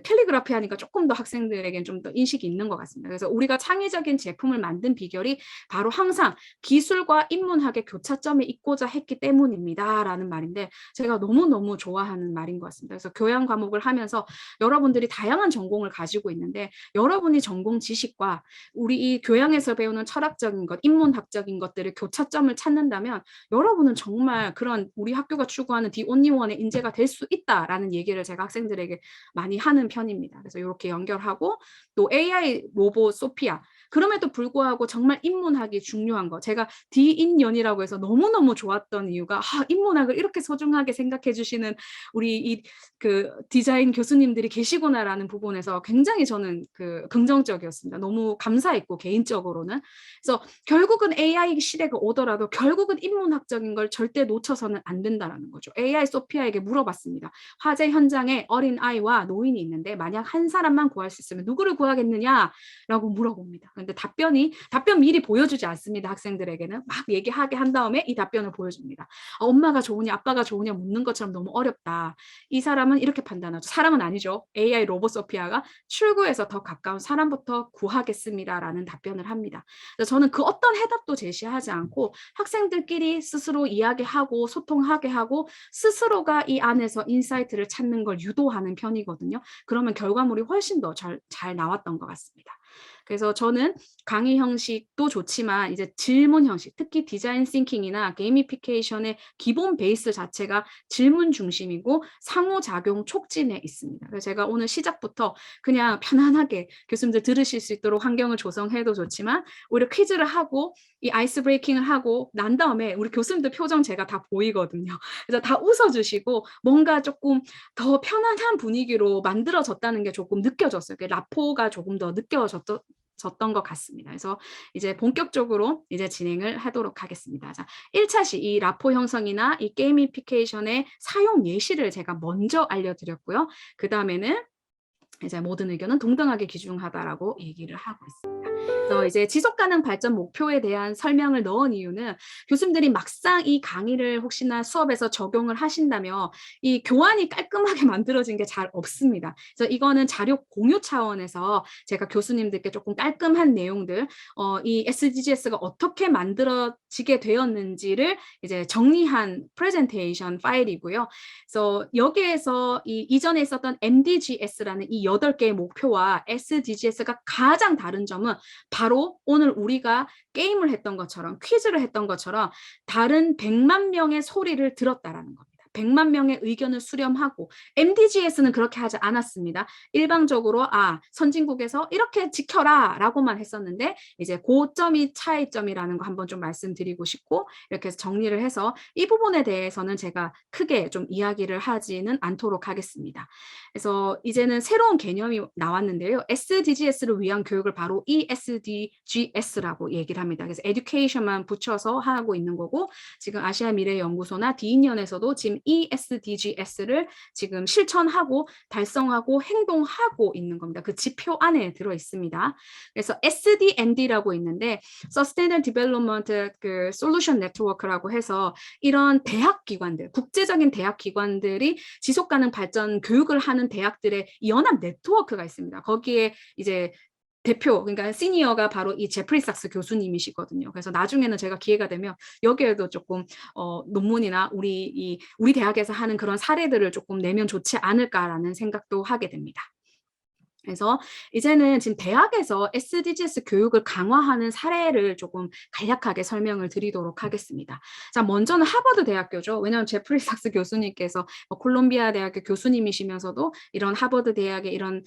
캘리그라피 하니까 조금 더 학생들에겐 좀 더 인식이 있는 것 같습니다. 그래서 우리가 창의적인 제품을 만든 비결이 바로 항상 기술과 인문학의 교차점에 있고자 했기 때문입니다라는 말인데 제가 너무너무 좋아하는 말인 것 같습니다. 그래서 교양 과목을 하면서 여러분들이 다양한 전공을 가지고 있는데 여러분이 전공 지식과 우리 이 교양에서 배우는 철학적인 것, 인문학적인 것들을 교차점을 찾는다면 여러분은 정말 그런 우리 학교가 추구하는 the only one의 인재가 될 수 있다라는 얘기를 제가 학생들에게 많이 하는 편입니다. 그래서 이렇게 연결하고 또 AI 로봇 소피아 그럼에도 불구하고 정말 인문학이 중요한 거 제가 디인연이라고 해서 너무너무 좋았던 이유가 인문학을 이렇게 소중하게 생각해 주시는 우리 이 그 디자인 교수님들이 계시구나라는 부분에서 굉장히 저는 그 긍정적이었습니다. 너무 감사했고 개인적으로는. 그래서 결국은 AI 시대가 오더라도 결국은 인문학적인 걸 절대 놓쳐서는 안 된다라는 거죠. AI 소피아에게 물어봤습니다. 화재 현장에 어린 아이와 노인이 있는데 만약 한 사람만 구할 수 있으면 누구를 구하겠느냐라고 물어봅니다. 근데 답변 미리 보여주지 않습니다. 학생들에게는 막 얘기하게 한 다음에 이 답변을 보여줍니다. 엄마가 좋으냐 아빠가 좋으냐 묻는 것처럼 너무 어렵다. 이 사람은 이렇게 판단하죠. 사람은 아니죠. AI 로봇 소피아가 출구에서 더 가까운 사람부터 구하겠습니다라는 답변을 합니다. 그래서 저는 그 어떤 해답도 제시하지 않고 학생들끼리 스스로 이야기하고 소통하게 하고 스스로가 이 안에서 인사이트를 찾는 걸 유도하는 편이거든요. 그러면 결과물이 훨씬 더 잘 나왔던 것 같습니다. 그래서 저는 강의 형식도 좋지만 이제 질문 형식, 특히 디자인 싱킹이나 게이미피케이션의 기본 베이스 자체가 질문 중심이고 상호작용 촉진에 있습니다. 그래서 제가 오늘 시작부터 그냥 편안하게 교수님들 들으실 수 있도록 환경을 조성해도 좋지만 오히려 퀴즈를 하고 이 아이스 브레이킹을 하고 난 다음에 우리 교수님들 표정 제가 다 보이거든요. 그래서 다 웃어주시고 뭔가 조금 더 편안한 분위기로 만들어졌다는 게 조금 느껴졌어요. 라포가 조금 더 느껴졌던 것 같습니다. 그래서 이제 본격적으로 이제 진행을 하도록 하겠습니다. 자, 1차 시 이 라포 형성이나 이 게이미피케이션의 사용 예시를 제가 먼저 알려드렸고요. 그 다음에는 이제 모든 의견은 동등하게 귀중하다라고 얘기를 하고 있습니다. 그래서 이제 지속가능 발전 목표에 대한 설명을 넣은 이유는 교수님들이 막상 이 강의를 혹시나 수업에서 적용을 하신다면 이 교환이 깔끔하게 만들어진 게 잘 없습니다. 그래서 이거는 자료 공유 차원에서 제가 교수님들께 조금 깔끔한 내용들, 이 SDGs가 어떻게 만들어지게 되었는지를 이제 정리한 프레젠테이션 파일이고요. 그래서 여기에서 이전에 있었던 MDGs라는 이 8개의 목표와 SDGs가 가장 다른 점은 바로 오늘 우리가 게임을 했던 것처럼 퀴즈를 했던 것처럼 다른 100만 명의 소리를 들었다라는 겁니다. 100만 명의 의견을 수렴하고 MDGs는 그렇게 하지 않았습니다. 일방적으로 선진국에서 이렇게 지켜라 라고만 했었는데 이제 고점이 차이점이라는 거 한번 좀 말씀드리고 싶고 이렇게 해서 정리를 해서 이 부분에 대해서는 제가 크게 좀 이야기를 하지는 않도록 하겠습니다. 그래서 이제는 새로운 개념이 나왔는데요. SDGs를 위한 교육을 바로 ESDGs라고 얘기를 합니다. 그래서 education만 붙여서 하고 있는 거고 지금 아시아 미래 연구소나 디인연에서도 지금 ESDGs를 지금 실천하고 달성하고 행동하고 있는 겁니다. 그 지표 안에 들어 있습니다. 그래서 SDND라고 있는데 Sustainable Development 그 Solution Network라고 해서 이런 대학 기관들, 국제적인 대학 기관들이 지속가능 발전 교육을 하는 대학들의 연합 네트워크가 있습니다. 거기에 이제 대표, 그러니까 시니어가 바로 이 제프리 삭스 교수님이시거든요. 그래서 나중에는 제가 기회가 되면 여기에도 조금 논문이나 우리 대학에서 하는 그런 사례들을 조금 내면 좋지 않을까라는 생각도 하게 됩니다. 그래서 이제는 지금 대학에서 SDGs 교육을 강화하는 사례를 조금 간략하게 설명을 드리도록 하겠습니다. 자, 먼저는 하버드 대학교죠. 왜냐하면 제프리 삭스 교수님께서 콜롬비아 대학교 교수님이시면서도 이런 하버드 대학의 이런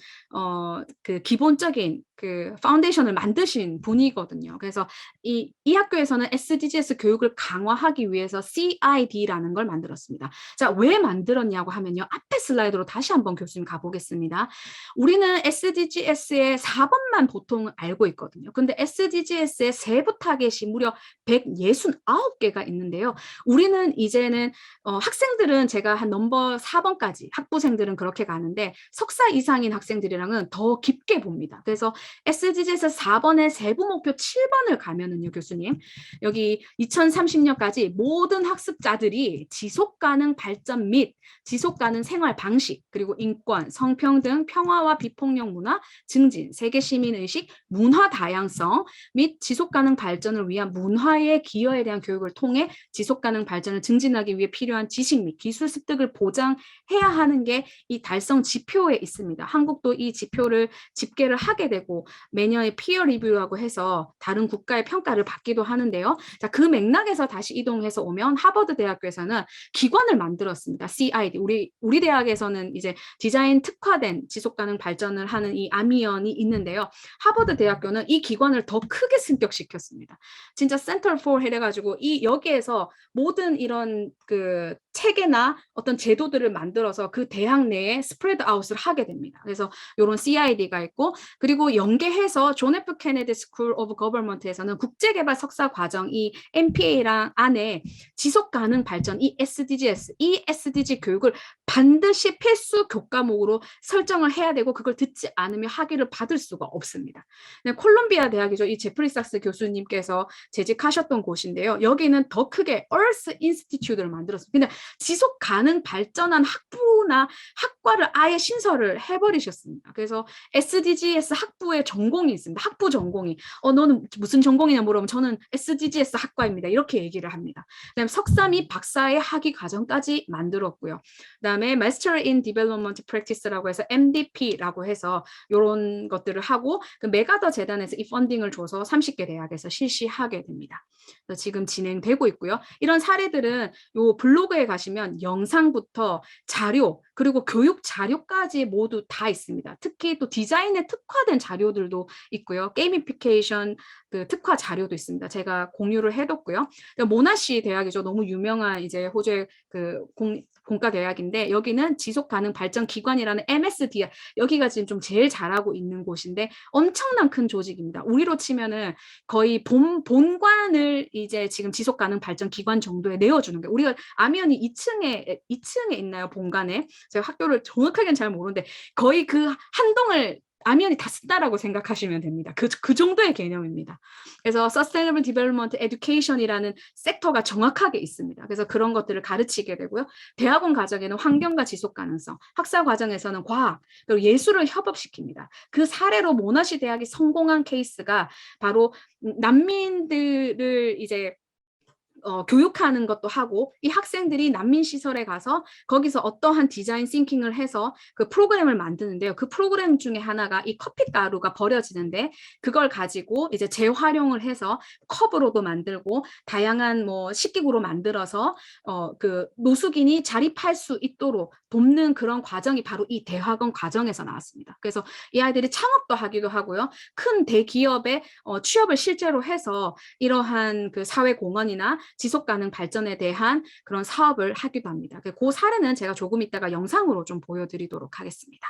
그 기본적인 그 파운데이션을 만드신 분이거든요. 그래서 이 학교에서는 SDGs 교육을 강화하기 위해서 CID라는 걸 만들었습니다. 자, 왜 만들었냐고 하면요. 앞에 슬라이드로 다시 한번 교수님 가보겠습니다. 우리는 SDGs의 4번만 보통 알고 있거든요. 근데 SDGs의 세부 타겟이 무려 169개가 있는데요. 우리는 이제는 학생들은 제가 한 넘버 4번까지 학부생들은 그렇게 가는데 석사 이상인 학생들이랑은 더 깊게 봅니다. 그래서 SDGs 4번의 세부 목표 7번을 가면은요, 교수님. 여기 2030년까지 모든 학습자들이 지속 가능 발전 및 지속 가능 생활 방식, 그리고 인권, 성평등, 평화와 비폭력 문화 증진, 세계 시민 의식, 문화 다양성 및 지속 가능 발전을 위한 문화의 기여에 대한 교육을 통해 지속 가능 발전을 증진하기 위해 필요한 지식 및 기술 습득을 보장해야 하는 게 이 달성 지표에 있습니다. 한국도 이 지표를 집계를 하게 되고 매년에 피어 리뷰라고 해서 다른 국가의 평가를 받기도 하는데요. 자, 그 맥락에서 다시 이동해서 오면 하버드 대학교에서는 기관을 만들었습니다. CID. 우리 대학에서는 이제 디자인 특화된 지속 가능 발전을 하는 이 아미연이 있는데요. 하버드 대학교는 이 기관을 더 크게 승격시켰습니다. 진짜 센터 for 해가지고 이 여기에서 모든 이런 그 체계나 어떤 제도들을 만들어서 그 대학 내에 스프레드 아웃을 하게 됩니다. 그래서 이런 CID가 있고, 그리고 연계해서 존 F 케네디 스쿨 오브 거버먼트에서는 국제개발 석사 과정 이 MPA랑 안에 지속 가능 발전 이 SDGs, 이 SDG 교육을 반드시 필수 교과목으로 설정을 해야 되고 그걸 듣지 않으면 학위를 받을 수가 없습니다. 네, 콜롬비아 대학이죠. 이 제프리 삭스 교수님께서 재직하셨던 곳인데요. 여기는 더 크게 Earth Institute를 만들었습니다. 근데 지속 가능 발전한 학부나 학과를 아예 신설을 해버리셨습니다. 그래서 SDGs 학부의 전공이 있습니다. 학부 전공이. 너는 무슨 전공이냐 물어보면 저는 SDGs 학과입니다. 이렇게 얘기를 합니다. 그다음에 석사 및 박사의 학위 과정까지 만들었고요. 그다음에 Master in Development Practice라고 해서 MDP라고 해서 이런 것들을 하고 그 메가더 재단에서 이 펀딩을 줘서 30개 대학에서 실시하게 됩니다. 그래서 지금 진행되고 있고요. 이런 사례들은 요 블로그에 가시면 영상부터 자료 그리고 교육 자료까지 모두 다 있습니다. 특히 또 디자인에 특화된 자료들도 있고요. 게이미피케이션 그 특화 자료도 있습니다. 제가 공유를 해뒀고요. 모나시 대학이죠. 너무 유명한 이제 호주의 그 공과 대학인데 여기는 지속 가능 발전 기관이라는 MSD 여기가 지금 좀 제일 잘하고 있는 곳인데 엄청난 큰 조직입니다. 우리로 치면은 거의 본관을 이제 지금 지속 가능 발전 기관 정도에 내어주는 게 우리가 아미언이 2층에 있나요? 본관에 제가 학교를 정확하게는 잘 모르는데 거의 그 한 동을 아미언이 다 쓴다라고 생각하시면 됩니다. 그 정도의 개념입니다. 그래서 Sustainable Development Education이라는 섹터가 정확하게 있습니다. 그래서 그런 것들을 가르치게 되고요. 대학원 과정에는 환경과 지속 가능성, 학사 과정에서는 과학, 그리고 예술을 협업시킵니다. 그 사례로 모나시 대학이 성공한 케이스가 바로 난민들을 이제 교육하는 것도 하고 이 학생들이 난민 시설에 가서 거기서 어떠한 디자인 싱킹을 해서 그 프로그램을 만드는데요. 그 프로그램 중에 하나가 이 커피 가루가 버려지는데 그걸 가지고 이제 재활용을 해서 컵으로도 만들고 다양한 뭐 식기구로 만들어서 그 노숙인이 자립할 수 있도록 돕는 그런 과정이 바로 이 대학원 과정에서 나왔습니다. 그래서 이 아이들이 창업도 하기도 하고요. 큰 대기업에 취업을 실제로 해서 이러한 그 사회공헌이나 지속 가능 발전에 대한 그런 사업을 하기도 합니다. 그 사례는 제가 조금 이따가 영상으로 좀 보여드리도록 하겠습니다.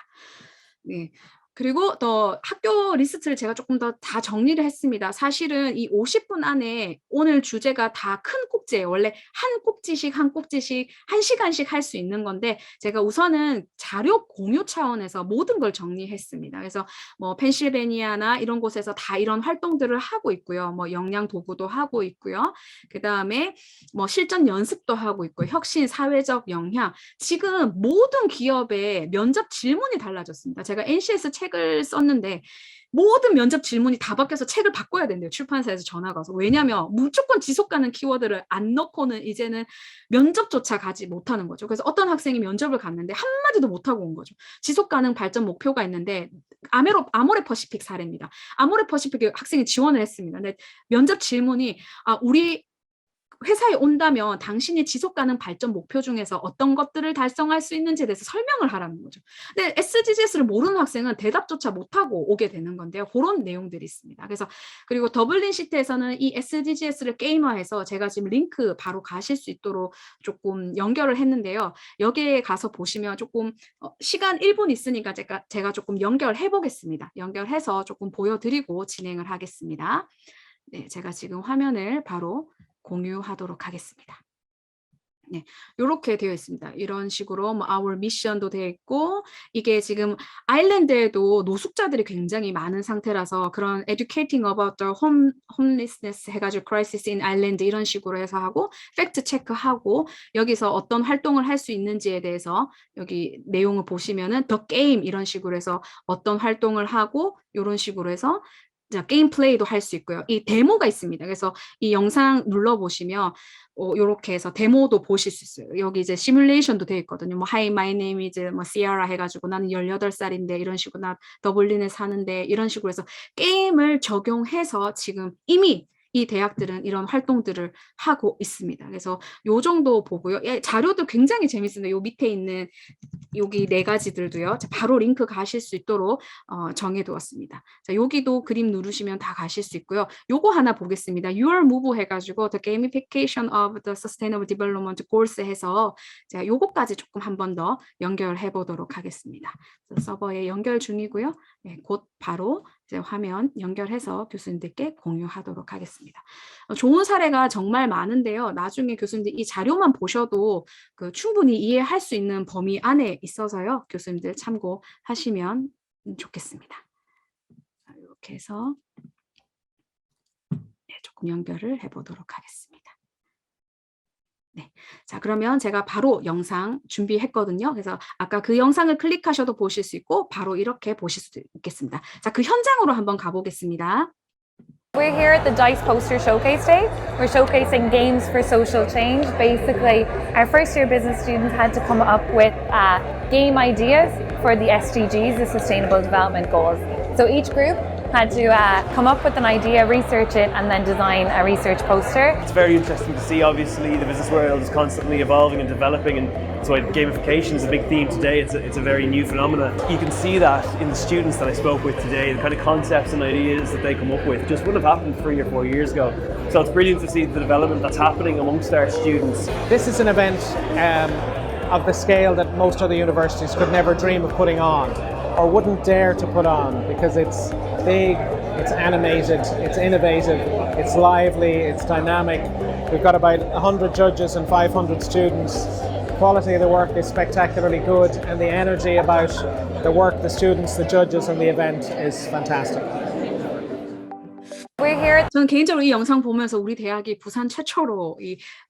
네. 그리고 또 학교 리스트를 제가 조금 더 다 정리를 했습니다. 사실은 이 50분 안에 오늘 주제가 다 큰 꼭지예요. 원래 한 꼭지씩 한 꼭지씩 1시간씩 할 수 있는 건데 제가 우선은 자료 공유 차원에서 모든 걸 정리했습니다. 그래서 뭐 펜실베니아나 이런 곳에서 다 이런 활동들을 하고 있고요. 뭐 역량 도구도 하고 있고요. 그다음에 뭐 실전 연습도 하고 있고 혁신 사회적 영향 지금 모든 기업의 면접 질문이 달라졌습니다. 제가 NCS 책을 썼는데 모든 면접 질문이 다 바뀌어서 책을 바꿔야 된대요. 출판사에서 전화가 와서. 왜냐하면 무조건 지속 가능 키워드를 안 넣고는 이제는 면접조차 가지 못하는 거죠. 그래서 어떤 학생이 면접을 갔는데 한마디도 못하고 온 거죠. 지속 가능 발전 목표가 있는데 아모레 퍼시픽 사례입니다. 아모레 퍼시픽 학생이 지원을 했습니다. 근데 면접 질문이 우리 회사에 온다면 당신이 지속 가능 발전 목표 중에서 어떤 것들을 달성할 수 있는지에 대해서 설명을 하라는 거죠. 근데 SDGs를 모르는 학생은 대답조차 못하고 오게 되는 건데요. 그런 내용들이 있습니다. 그래서 그리고 더블린 시트에서는 이 SDGs를 게임화해서 제가 지금 링크 바로 가실 수 있도록 조금 연결을 했는데요. 여기에 가서 보시면 조금 시간 1분 있으니까 제가 조금 연결해 보겠습니다. 연결해서 조금 보여드리고 진행을 하겠습니다. 네, 제가 지금 화면을 바로 공유하도록 하겠습니다. 네, 이렇게 되어 있습니다. 이런 식으로 뭐 our mission도 되어 있고 이게 지금 아일랜드에도 노숙자들이 굉장히 많은 상태라서 그런 educating about the homelessness 해가지고 crisis in Ireland 이런 식으로 해서 하고 팩트 체크하고 여기서 어떤 활동을 할 수 있는지에 대해서 여기 내용을 보시면은 the game 이런 식으로 해서 어떤 활동을 하고 이런 식으로 해서 자, 게임 플레이도 할 수 있고요. 이 데모가 있습니다. 그래서 이 영상 눌러보시면 이렇게 해서 데모도 보실 수 있어요. 여기 이제 시뮬레이션도 되어 있거든요. 뭐 Hi, my name is 뭐 Sierra 해가지고 나는 18살인데 이런 식으로 나 더블린에 사는데 이런 식으로 해서 게임을 적용해서 지금 이미 이 대학들은 이런 활동들을 하고 있습니다. 그래서 요 정도 보고요. 예, 자료도 굉장히 재밌습니다. 요 밑에 있는 여기 4가지들도요. 바로 링크 가실 수 있도록 정해두었습니다. 자, 여기도 그림 누르시면 다 가실 수 있고요. 요거 하나 보겠습니다. Your Move 해가지고 The Gamification of the Sustainable Development Goals 해서 제가 요거까지 조금 한 번 더 연결해 보도록 하겠습니다. 서버에 연결 중이고요. 네, 곧 바로 이제 화면 연결해서 교수님들께 공유하도록 하겠습니다. 좋은 사례가 정말 많은데요. 나중에 교수님들 이 자료만 보셔도 충분히 이해할 수 있는 범위 안에 있어서요. 교수님들 참고하시면 좋겠습니다. 이렇게 해서 조금 연결을 해보도록 하겠습니다. 네. 자, 그러면 제가 바로 영상 준비했거든요. 그래서 아까 그 영상을 클릭하셔도 보실 수 있고 바로 이렇게 보실 수도 있겠습니다. 자, 그 현장으로 한번 가보겠습니다. We're here at the DICE Poster Showcase Day. We're showcasing games for social change. Basically, our first year business students had to come up with game ideas for the SDGs, the Sustainable Development Goals. So each group had to come up with an idea, research it, and then design a research poster. It's very interesting to see. Obviously, the business world is constantly evolving and developing, and so gamification is a big theme today. It's a very new phenomenon. You can see that in the students that I spoke with today, the kind of concepts and ideas that they come up with just wouldn't have happened 3 or 4 years ago. So it's brilliant to see the development that's happening amongst our students. This is an event of the scale that most other universities could never dream of putting on, or wouldn't dare to put on, because it's big, it's animated, it's innovative, it's lively, it's dynamic. We've got about 100 judges and 500 students. The quality of the work is spectacularly good, and the energy about the work, the students, the judges and the event is fantastic. We're here. 저는 개인적으로 이 영상 보면서 우리 대학이 부산 최초로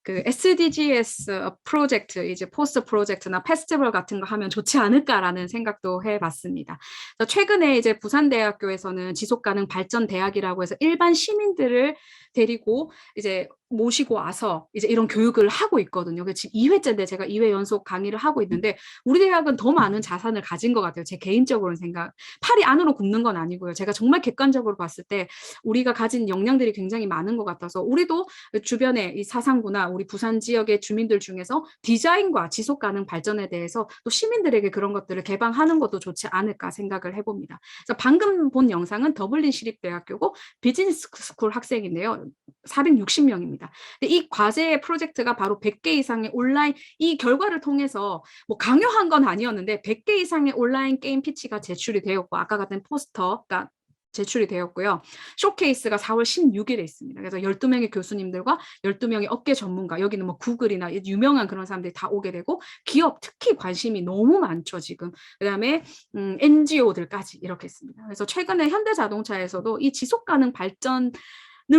그 SDGs 프로젝트, 이제 포스트 프로젝트나 페스티벌 같은 거 하면 좋지 않을까라는 생각도 해봤습니다. 최근에 이제 부산대학교에서는 지속가능 발전 대학이라고 해서 일반 시민들을 데리고 이제 모시고 와서 이제 이런 교육을 하고 있거든요. 지금 2회째인데 제가 2회 연속 강의를 하고 있는데 우리 대학은 더 많은 자산을 가진 것 같아요. 제 개인적으로는 생각. 팔이 안으로 굽는 건 아니고요. 제가 정말 객관적으로 봤을 때 우리가 가진 역량들이 굉장히 많은 것 같아서 우리도 주변에 이 사상구나 우리 부산 지역의 주민들 중에서 디자인과 지속 가능 발전에 대해서 또 시민들에게 그런 것들을 개방하는 것도 좋지 않을까 생각을 해봅니다. 그래서 방금 본 영상은 더블린 시립대학교고 비즈니스 스쿨 학생인데요. 460명입니다. 이 과제 프로젝트가 바로 100개 이상의 온라인, 이 결과를 통해서 뭐 강요한 건 아니었는데 100개 이상의 온라인 게임 피치가 제출이 되었고 아까 같은 포스터가 제출이 되었고요. 쇼케이스가 4월 16일에 있습니다. 그래서 12명의 교수님들과 12명의 업계 전문가, 여기는 뭐 구글이나 유명한 그런 사람들이 다 오게 되고 기업 특히 관심이 너무 많죠, 지금. 그다음에 NGO들까지 이렇게 했습니다. 그래서 최근에 현대자동차에서도 이 지속 가능 발전을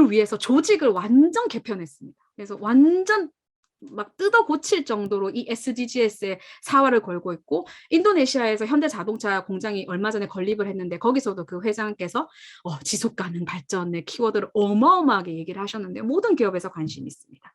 위해서 조직을 완전 개편했습니다. 그래서 완전 막 뜯어 고칠 정도로 이 SDGs에 사활을 걸고 있고 인도네시아에서 현대자동차 공장이 얼마 전에 건립을 했는데 거기서도 그 회장께서 지속가능 발전의 키워드를 어마어마하게 얘기를 하셨는데 모든 기업에서 관심이 있습니다.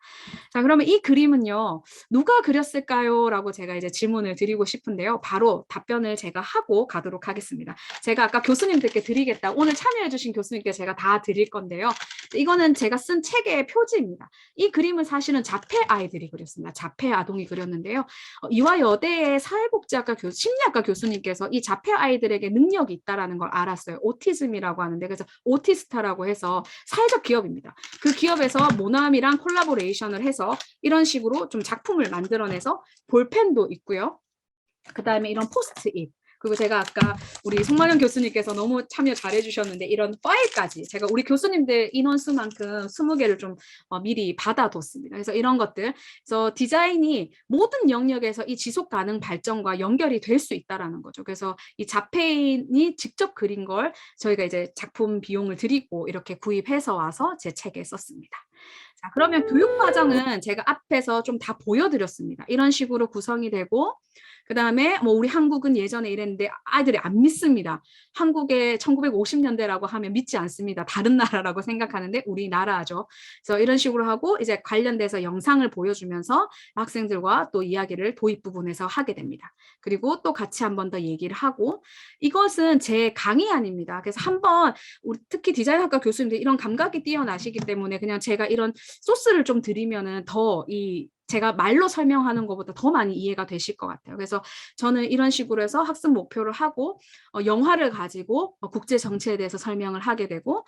자, 그러면 이 그림은요 누가 그렸을까요? 라고 제가 이제 질문을 드리고 싶은데요. 바로 답변을 제가 하고 가도록 하겠습니다. 제가 아까 교수님들께 드리겠다. 오늘 참여해 주신 교수님께 제가 다 드릴 건데요. 이거는 제가 쓴 책의 표지입니다. 이 그림은 사실은 자폐 아이들이 그렸습니다. 자폐 아동이 그렸는데요. 이화여대의 사회복지학과 심리학과 교수님께서 이 자폐 아이들에게 능력이 있다라는 걸 알았어요. 오티즘이라고 하는데 그래서 오티스타라고 해서 사회적 기업입니다. 그 기업에서 모남이랑 콜라보레이션을 해서 이런 식으로 좀 작품을 만들어내서 볼펜도 있고요. 그 다음에 이런 포스트잇, 그리고 제가 아까 우리 송만현 교수님께서 너무 참여 잘해 주셨는데 이런 파일까지 제가 우리 교수님들 인원수만큼 20개를 좀 미리 받아뒀습니다. 그래서 이런 것들, 그래서 디자인이 모든 영역에서 이 지속 가능 발전과 연결이 될 수 있다라는 거죠. 그래서 이 자폐인이 직접 그린 걸 저희가 이제 작품 비용을 드리고 이렇게 구입해서 와서 제 책에 썼습니다. 자, 그러면 교육 과정은 제가 앞에서 좀 다 보여드렸습니다. 이런 식으로 구성이 되고, 그 다음에 뭐 우리 한국은 예전에 이랬는데 아이들이 안 믿습니다. 한국의 1950년대라고 하면 믿지 않습니다. 다른 나라라고 생각하는데 우리나라죠. 그래서 이런 식으로 하고 이제 관련돼서 영상을 보여주면서 학생들과 또 이야기를 도입 부분에서 하게 됩니다. 그리고 또 같이 한 번 더 얘기를 하고, 이것은 제 강의안입니다. 그래서 한번 우리 특히 디자인학과 교수님들 이런 감각이 뛰어나시기 때문에 그냥 제가 이런 소스를 좀 드리면은 더 제가 말로 설명하는 것보다 더 많이 이해가 되실 것 같아요. 그래서 저는 이런 식으로 해서 학습 목표를 하고 영화를 가지고 국제 정치에 대해서 설명을 하게 되고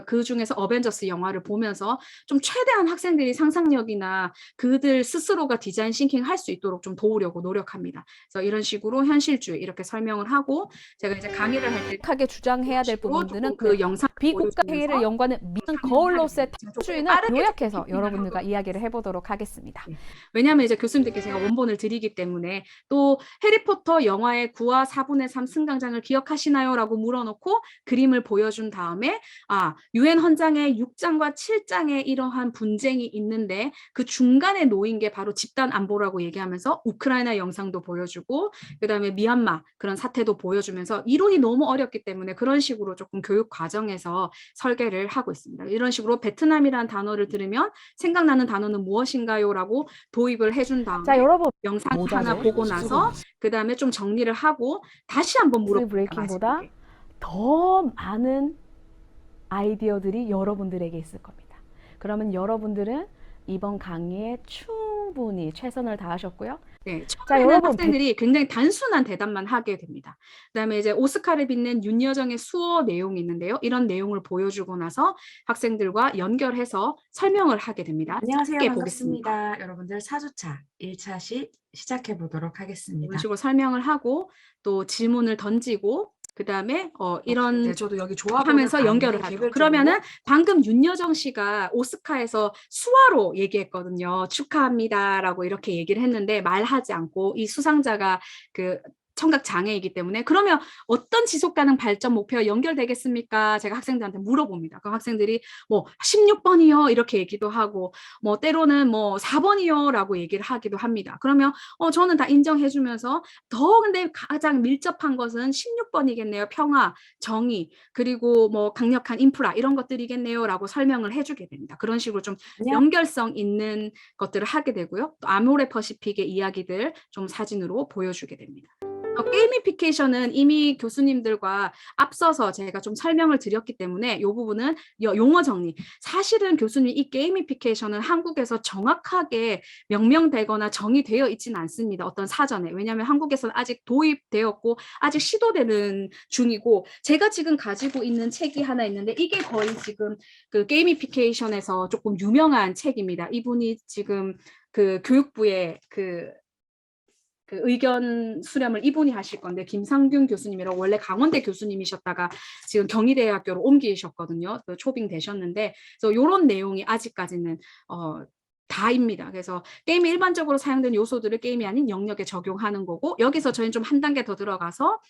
그 중에서 어벤져스 영화를 보면서 좀 최대한 학생들이 상상력이나 그들 스스로가 디자인 싱킹 할 수 있도록 좀 도우려고 노력합니다. 그래서 이런 식으로 현실주의 이렇게 설명을 하고 제가 이제 강의를 할 때 하게 주장해야 될 부분들은 그 영상 비국가 행위를 연구하는 미는 거울로서의 탑주의는 요약해서 여러분들과 이야기를 해보도록 하겠습니다. 왜냐하면 이제 교수님들께 제가 원본을 드리기 때문에, 또 해리포터 영화의 9와 4분의 3 승강장을 기억하시나요? 라고 물어놓고 그림을 보여준 다음에 유엔 헌장의 6장과 7장에 이러한 분쟁이 있는데 그 중간에 놓인 게 바로 집단 안보라고 얘기하면서 우크라이나 영상도 보여주고 그 다음에 미얀마 그런 사태도 보여주면서 이론이 너무 어렵기 때문에 그런 식으로 조금 교육 과정에서 설계를 하고 있습니다. 이런 식으로 베트남이라는 단어를 들으면 생각나는 단어는 무엇인가요? 라고 도입을 해준 다음에 자, 여러분 영상 모자죠? 하나 보고 나서 그 다음에 좀 정리를 하고 다시 한번 브레이킹보다 더 많은 아이디어들이 여러분들에게 있을 겁니다. 그러면 여러분들은 이번 강의에 충분히 최선을 다하셨고요. 네, 자, 여러분 학생들이 굉장히 단순한 대답만 하게 됩니다. 그다음에 이제 오스카를 빛낸 윤여정의 수어 내용이 있는데요. 이런 내용을 보여주고 나서 학생들과 연결해서 설명을 하게 됩니다. 안녕하세요. 짧게 반갑습니다. 여러분들 4주차 1차 시작해 보도록 하겠습니다. 이런 식으로 설명을 하고 또 질문을 던지고 그 다음에 이런 네, 저도 여기 조합을 하면서 연결을 하죠. 그러면은 방금 윤여정 씨가 오스카에서 수화로 얘기했거든요. 축하합니다라고 이렇게 얘기를 했는데 말하지 않고 이 수상자가 그 청각 장애이기 때문에 그러면 어떤 지속 가능 발전 목표와 연결되겠습니까? 제가 학생들한테 물어봅니다. 그럼 학생들이 뭐 16번이요 이렇게 얘기도 하고 뭐 때로는 뭐 4번이요라고 얘기를 하기도 합니다. 그러면 저는 다 인정해 주면서 더 근데 가장 밀접한 것은 16번이겠네요. 평화, 정의, 그리고 뭐 강력한 인프라 이런 것들이겠네요라고 설명을 해 주게 됩니다. 그런 식으로 좀 연결성 있는 것들을 하게 되고요. 또 아모레 퍼시픽의 이야기들 좀 사진으로 보여주게 됩니다. 게이미피케이션은 이미 교수님들과 앞서서 제가 좀 설명을 드렸기 때문에 이 부분은 용어 정리. 사실은 교수님 이 게이미피케이션은 한국에서 정확하게 명명되거나 정의되어 있지는 않습니다. 어떤 사전에. 왜냐하면 한국에서는 아직 도입되었고 아직 시도되는 중이고 제가 지금 가지고 있는 책이 하나 있는데 이게 거의 지금 그 게이미피케이션에서 조금 유명한 책입니다. 이분이 지금 그 교육부의 그 의견 수렴을 이분이 하실 건데 김상균 교수님이라고 원래 강원대 교수님이셨다가 지금 경희대학교로 옮기셨거든요. 초빙 되셨는데 그래서 이런 내용이 아직까지는 다입니다. 그래서 게임이 일반적으로 사용되는 요소들을 게임이 아닌 영역에 적용하는 거고 여기서 저희는 좀 한 단계 더 들어가서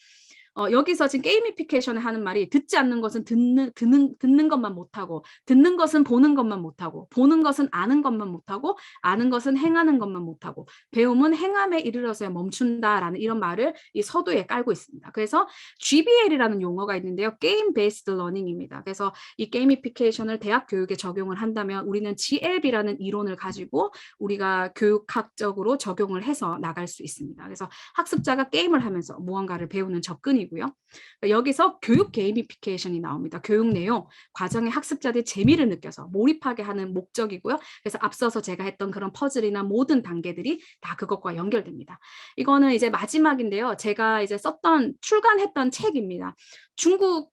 여기서 지금 게이미피케이션을 하는 말이 듣지 않는 것은 듣는 것만 못하고 듣는 것은 보는 것만 못하고 보는 것은 아는 것만 못하고 아는 것은 행하는 것만 못하고 배움은 행함에 이르러서야 멈춘다라는 이런 말을 이 서두에 깔고 있습니다. 그래서 GBL이라는 용어가 있는데요. Game Based Learning입니다. 그래서 이 게이미피케이션을 대학 교육에 적용을 한다면 우리는 GLB라는 이론을 가지고 우리가 교육학적으로 적용을 해서 나갈 수 있습니다. 그래서 학습자가 게임을 하면서 무언가를 배우는 접근이고 책이고요. 여기서 교육 게이미피케이션이 나옵니다. 교육 내용, 과정에 학습자들이 재미를 느껴서 몰입하게 하는 목적이고요. 그래서 앞서서 제가 했던 그런 퍼즐이나 모든 단계들이 다 그것과 연결됩니다. 이거는 이제 마지막인데요. 제가 이제 출간했던 책입니다. 중국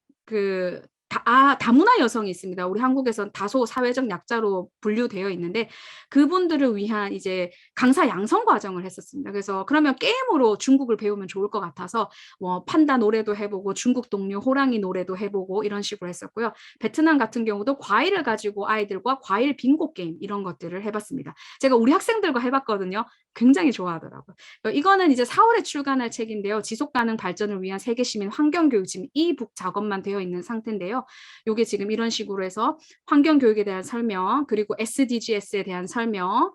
다문화 여성이 있습니다. 우리 한국에선 다소 사회적 약자로 분류되어 있는데 그분들을 위한 이제 강사 양성 과정을 했었습니다. 그래서 그러면 게임으로 중국을 배우면 좋을 것 같아서 뭐 판다 노래도 해보고 중국 동료 호랑이 노래도 해보고 이런 식으로 했었고요. 베트남 같은 경우도 과일을 가지고 아이들과 과일 빙고 게임 이런 것들을 해봤습니다. 제가 우리 학생들과 해봤거든요. 굉장히 좋아하더라고요. 이거는 이제 4월에 출간할 책인데요. 지속가능 발전을 위한 세계 시민 환경교육 지금 이북 작업만 되어 있는 상태인데요. 이게 지금 이런 식으로 해서 환경교육에 대한 설명, 그리고 SDGs에 대한 설명,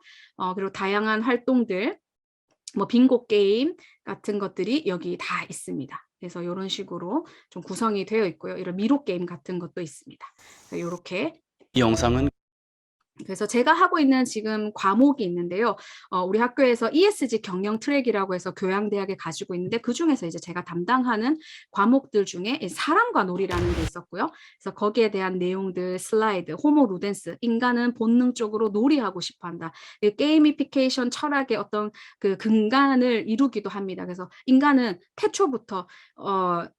그리고 다양한 활동들, 뭐 빙고 게임 같은 것들이 여기 다 있습니다. 그래서 이런 식으로 좀 구성이 되어 있고요. 이런 미로 게임 같은 것도 있습니다. 이렇게 이 영상은 그래서 제가 하고 있는 지금 과목이 있는데요. 우리 학교에서 ESG 경영 트랙이라고 해서 교양대학에 가지고 있는데 그중에서 이제 제가 담당하는 과목들 중에 사람과 놀이라는 게 있었고요. 그래서 거기에 대한 내용들, 슬라이드, 호모 루덴스, 인간은 본능적으로 놀이하고 싶어 한다. 게이미피케이션 철학의 어떤 그 근간을 이루기도 합니다. 그래서 인간은 태초부터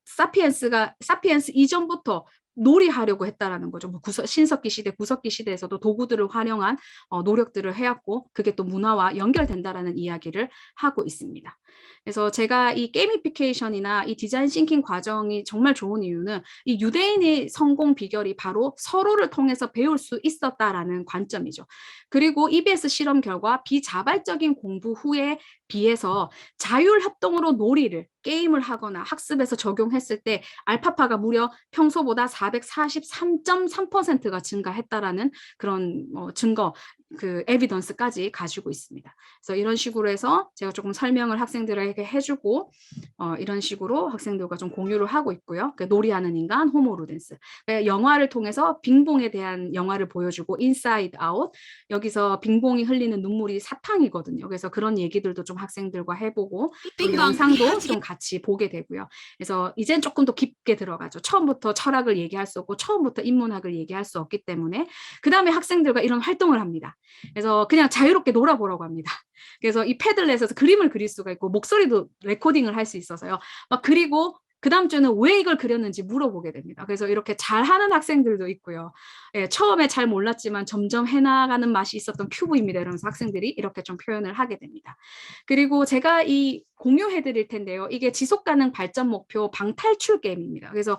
사피엔스 이전부터 놀이하려고 했다라는 거죠. 뭐 신석기 시대, 구석기 시대에서도 도구들을 활용한 노력들을 해왔고 그게 또 문화와 연결된다라는 이야기를 하고 있습니다. 그래서 제가 이 게이미피케이션이나 이 디자인 싱킹 과정이 정말 좋은 이유는 이 유대인의 성공 비결이 바로 서로를 통해서 배울 수 있었다라는 관점이죠. 그리고 EBS 실험 결과 비자발적인 공부 후에 비해서 자율협동으로 놀이를 게임을 하거나 학습에서 적용했을 때 알파파가 무려 평소보다 443.3%가 증가했다라는 그런 증거, 그 에비던스까지 가지고 있습니다. 그래서 이런 식으로 해서 제가 조금 설명을 학생들에게 해주고 이런 식으로 학생들과 좀 공유를 하고 있고요. 그 놀이하는 인간, 호모 루덴스. 영화를 통해서 빙봉에 대한 영화를 보여주고 인사이드 아웃. 여기서 빙봉이 흘리는 눈물이 사탕이거든요. 그래서 그런 얘기들도 좀 학생들과 해보고 또 영상도 좀 같이 보게 되고요. 그래서 이젠 조금 더 깊게 들어가죠. 처음부터 철학을 얘기할 수 없고 처음부터 인문학을 얘기할 수 없기 때문에 그 다음에 학생들과 이런 활동을 합니다. 그래서 그냥 자유롭게 놀아보라고 합니다. 그래서 이 패들렛에서 그림을 그릴 수가 있고 목소리도 레코딩을 할 수 있어서요. 막 그리고 그 다음 주에는 왜 이걸 그렸는지 물어보게 됩니다. 그래서 이렇게 잘하는 학생들도 있고요. 예, 처음에 잘 몰랐지만 점점 해나가는 맛이 있었던 큐브입니다. 이러면서 학생들이 이렇게 좀 표현을 하게 됩니다. 그리고 제가 이 공유해드릴 텐데요. 이게 지속가능 발전 목표 방탈출 게임입니다. 그래서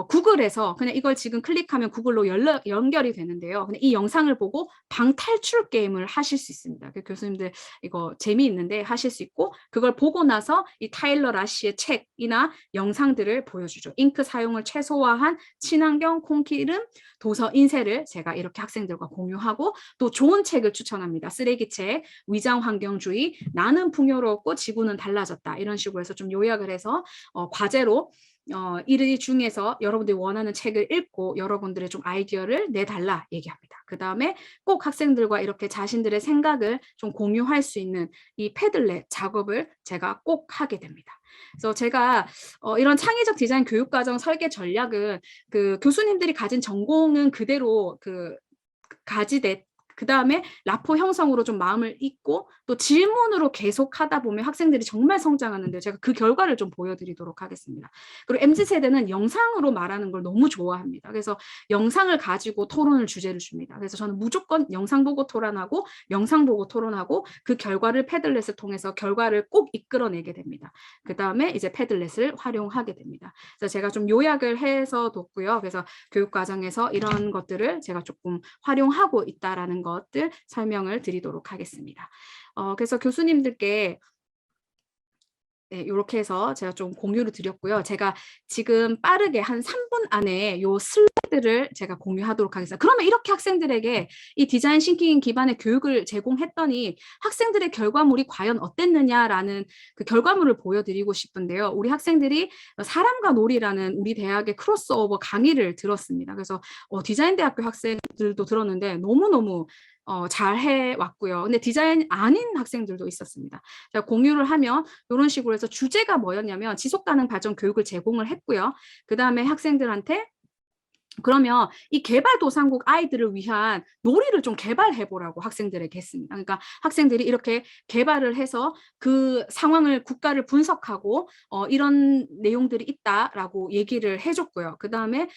구글에서 그냥 이걸 지금 클릭하면 구글로 연결이 되는데요. 그냥 이 영상을 보고 방탈출 게임을 하실 수 있습니다. 교수님들 이거 재미있는데 하실 수 있고 그걸 보고 나서 이 타일러 라시의 책이나 영상들을 보여주죠. 잉크 사용을 최소화한 친환경 콩기름 도서 인쇄를 제가 이렇게 학생들과 공유하고 또 좋은 책을 추천합니다. 쓰레기책, 위장환경주의, 나는 풍요롭고 지구는 달라졌다. 이런 식으로 해서 좀 요약을 해서 과제로 이 중에서 여러분들이 원하는 책을 읽고 여러분들의 좀 아이디어를 내달라 얘기합니다. 그 다음에 꼭 학생들과 이렇게 자신들의 생각을 좀 공유할 수 있는 이 패들렛 작업을 제가 꼭 하게 됩니다. 그래서 제가 이런 창의적 디자인 교육과정 설계 전략은 그 교수님들이 가진 전공은 그대로 가지되 그 다음에 라포 형성으로 좀 마음을 잊고 또 질문으로 계속 하다 보면 학생들이 정말 성장하는데 제가 그 결과를 좀 보여드리도록 하겠습니다. 그리고 MZ세대는 영상으로 말하는 걸 너무 좋아합니다. 그래서 영상을 가지고 토론을 주제를 줍니다. 그래서 저는 무조건 영상 보고 토론하고 영상 보고 토론하고 그 결과를 패들렛을 통해서 결과를 꼭 이끌어내게 됩니다. 그 다음에 이제 패들렛을 활용하게 됩니다. 그래서 제가 좀 요약을 해서 뒀고요. 그래서 교육과정에서 이런 것들을 제가 조금 활용하고 있다라는 것들 설명을 드리도록 하겠습니다. 그래서 교수님들께 네, 이렇게 해서 제가 좀 공유를 드렸고요. 제가 지금 빠르게 한 3분 안에 요 슬라이드를 제가 공유하도록 하겠습니다. 그러면 이렇게 학생들에게 이 디자인 싱킹 기반의 교육을 제공했더니 학생들의 결과물이 과연 어땠느냐라는 그 결과물을 보여드리고 싶은데요. 우리 학생들이 사람과 놀이라는 우리 대학의 크로스오버 강의를 들었습니다. 그래서 디자인대학교 학생들도 들었는데 너무너무 잘 해왔고요. 근데 디자인 아닌 학생들도 있었습니다. 제가 공유를 하면 이런 식으로 해서 주제가 뭐였냐면 지속가능 발전 교육을 제공을 했고요. 그 다음에 학생들한테 그러면 이 개발도상국 아이들을 위한 놀이를 좀 개발해보라고 학생들에게 했습니다. 그러니까 학생들이 이렇게 개발을 해서 그 상황을 국가를 분석하고 이런 내용들이 있다라고 얘기를 해줬고요. 그 다음에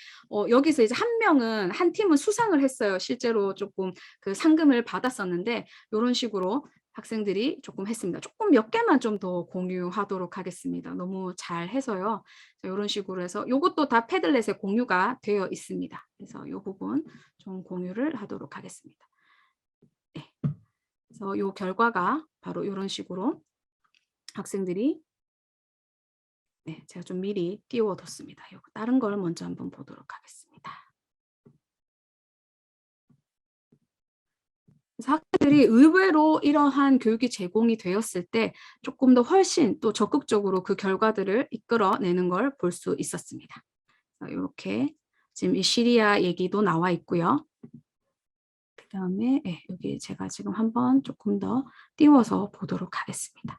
여기서 이제 한 팀은 수상을 했어요. 실제로 조금 그 상금을 받았었는데 이런 식으로 학생들이 조금 했습니다. 조금 몇 개만 좀 더 공유하도록 하겠습니다. 너무 잘 해서요. 이런 식으로 해서 이것도 다 패들렛에 공유가 되어 있습니다. 그래서 이 부분 좀 공유를 하도록 하겠습니다. 네. 그래서 이 결과가 바로 이런 식으로 학생들이 네, 제가 좀 미리 띄워뒀습니다. 다른 걸 먼저 한번 보도록 하겠습니다. 그래서 학생들이 의외로 이러한 교육이 제공이 되었을 때 조금 더 훨씬 또 적극적으로 그 결과들을 이끌어내는 걸 볼 수 있었습니다. 이렇게 지금 이 시리아 얘기도 나와 있고요. 그 다음에 네, 여기 제가 지금 한번 조금 더 띄워서 보도록 하겠습니다.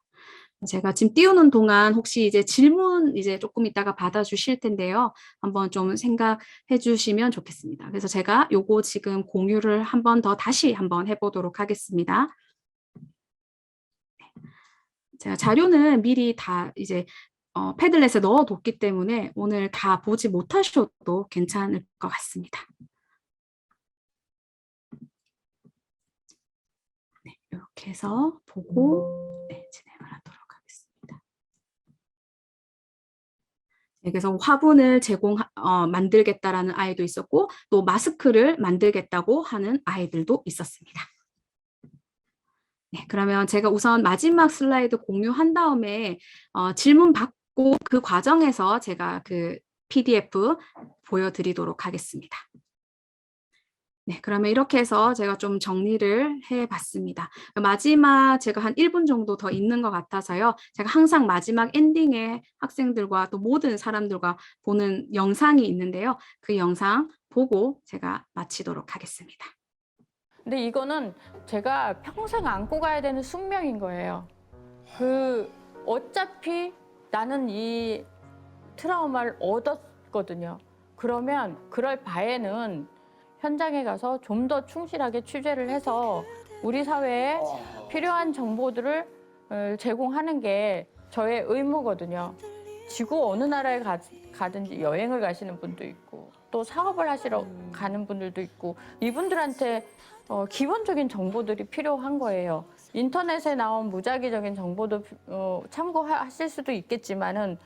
제가 지금 띄우는 동안 혹시 이제 질문 이제 조금 이따가 받아주실 텐데요. 한번 좀 생각해 주시면 좋겠습니다. 그래서 제가 요거 지금 공유를 한번 더 다시 한번 해보도록 하겠습니다. 제가 자료는 미리 다 이제 패들렛에 넣어뒀기 때문에 오늘 다 보지 못하셔도 괜찮을 것 같습니다. 네, 이렇게 해서 보고 네, 진행을 하도록 하겠습니다. 네, 그래서 화분을 만들겠다라는 아이도 있었고 또 마스크를 만들겠다고 하는 아이들도 있었습니다. 네, 그러면 제가 우선 마지막 슬라이드 공유한 다음에 질문 받고 그 과정에서 제가 그 PDF 보여드리도록 하겠습니다. 네, 그러면 이렇게 해서 제가 좀 정리를 해봤습니다. 마지막 제가 한 1분 정도 더 있는 것 같아서요. 제가 항상 마지막 엔딩에 학생들과 또 모든 사람들과 보는 영상이 있는데요. 그 영상 보고 제가 마치도록 하겠습니다. 근데 이거는 제가 평생 안고 가야 되는 숙명인 거예요. 어차피 나는 이 트라우마를 얻었거든요. 그러면 그럴 바에는 현장에 가서 좀 더 충실하게 취재를 해서 우리 사회에 필요한 정보들을 제공하는 게 저의 의무거든요. 지구 어느 나라에 가든지 여행을 가시는 분도 있고 또 사업을 하시러 가는 분들도 있고 이분들한테 기본적인 정보들이 필요한 거예요. 인터넷에 나온 무작위적인 정보도 참고하실 수도 있겠지만은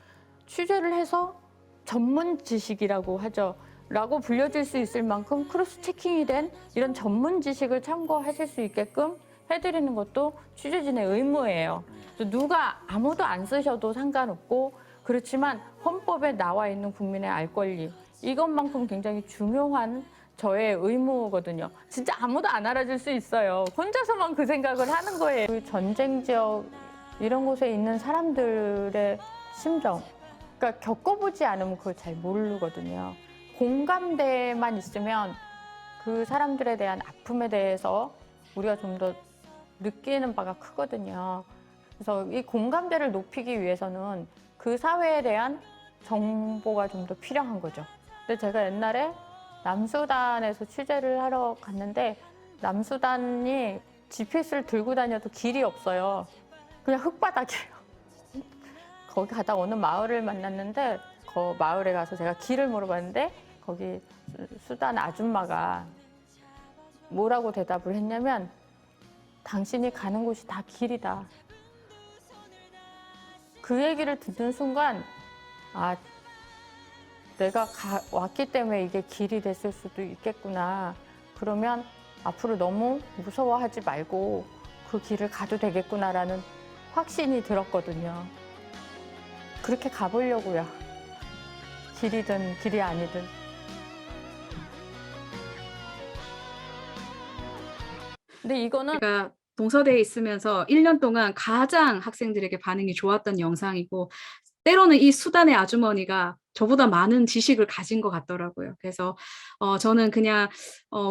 취재를 해서 전문 지식이라고 하죠. 라고 불려질 수 있을 만큼 크로스 체킹이 된 이런 전문 지식을 참고하실 수 있게끔 해드리는 것도 취재진의 의무예요. 누가 아무도 안 쓰셔도 상관없고 그렇지만 헌법에 나와 있는 국민의 알 권리 이것만큼 굉장히 중요한 저의 의무거든요. 진짜 아무도 안 알아줄 수 있어요. 혼자서만 그 생각을 하는 거예요. 전쟁 지역 이런 곳에 있는 사람들의 심정 그러니까 겪어보지 않으면 그걸 잘 모르거든요. 공감대만 있으면 그 사람들에 대한 아픔에 대해서 우리가 좀 더 느끼는 바가 크거든요. 그래서 이 공감대를 높이기 위해서는 그 사회에 대한 정보가 좀 더 필요한 거죠. 근데 제가 옛날에 남수단에서 취재를 하러 갔는데 남수단이 GPS를 들고 다녀도 길이 없어요. 그냥 흙바닥이에요. 거기 가다 어느 마을을 만났는데 그 마을에 가서 제가 길을 물어봤는데 거기 수단 아줌마가 뭐라고 대답을 했냐면 당신이 가는 곳이 다 길이다. 그 얘기를 듣는 순간 내가 왔기 때문에 이게 길이 됐을 수도 있겠구나. 그러면 앞으로 너무 무서워하지 말고 그 길을 가도 되겠구나라는 확신이 들었거든요. 그렇게 가보려고요. 길이든 길이 아니든. 근데 이거는 제가 동서대에 있으면서 1년 동안 가장 학생들에게 반응이 좋았던 영상이고 때로는 이 수단의 아주머니가 저보다 많은 지식을 가진 것 같더라고요. 그래서 저는 그냥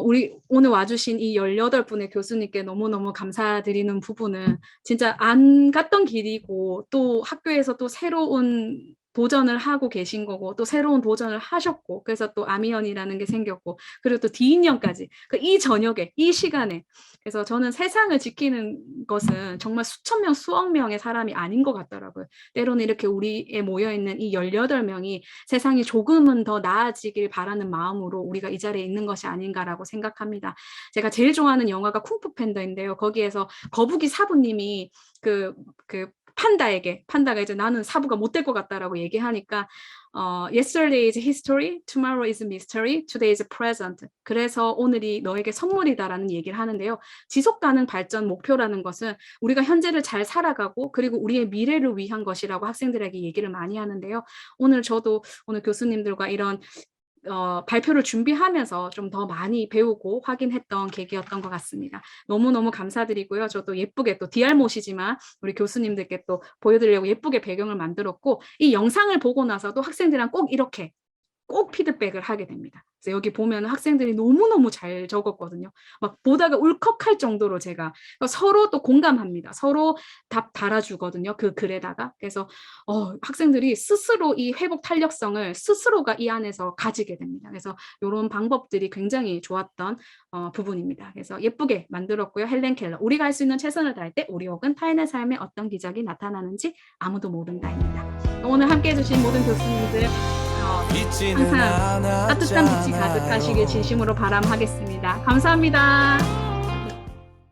우리 오늘 와주신 이 18분의 교수님께 너무너무 감사드리는 부분은 진짜 안 갔던 길이고 또 학교에서 또 새로운 도전을 하고 계신 거고 또 새로운 도전을 하셨고 그래서 또 아미언이라는 게 생겼고 그리고 또 디인연까지 이 저녁에 이 시간에 그래서 저는 세상을 지키는 것은 정말 수천 명 수억 명의 사람이 아닌 것 같더라고요. 때로는 이렇게 우리에 모여있는 이 18명이 세상이 조금은 더 나아지길 바라는 마음으로 우리가 이 자리에 있는 것이 아닌가라고 생각합니다. 제가 제일 좋아하는 영화가 쿵푸 팬더인데요. 거기에서 거북이 사부님이 판다가 이제 나는 사부가 못 될 것 같다라고 얘기하니까 Yesterday is history, tomorrow is mystery, today is present. 그래서 오늘이 너에게 선물이다라는 얘기를 하는데요. 지속 가능 발전 목표라는 것은 우리가 현재를 잘 살아가고 그리고 우리의 미래를 위한 것이라고 학생들에게 얘기를 많이 하는데요. 저도 오늘 교수님들과 이런 발표를 준비하면서 좀 더 많이 배우고 확인했던 계기였던 것 같습니다. 너무너무 감사드리고요. 저도 예쁘게 또 DR못이지만 우리 교수님들께 또 보여드리려고 예쁘게 배경을 만들었고 이 영상을 보고 나서도 학생들이랑 꼭 이렇게 꼭 피드백을 하게 됩니다. 그래서 여기 보면 학생들이 너무너무 잘 적었거든요. 막 보다가 울컥할 정도로 제가 서로 또 공감합니다. 서로 답 달아주거든요. 그 글에다가. 그래서 학생들이 스스로 이 회복 탄력성을 스스로가 이 안에서 가지게 됩니다. 그래서 이런 방법들이 굉장히 좋았던 부분입니다. 그래서 예쁘게 만들었고요. 헬렌 켈러. 우리가 할 수 있는 최선을 다할 때 우리 혹은 타인의 삶에 어떤 기적이 나타나는지 아무도 모른다입니다. 오늘 함께해 주신 모든 교수님들 항상 따뜻한 빛이 가득하시길 진심으로 바람하겠습니다. 감사합니다.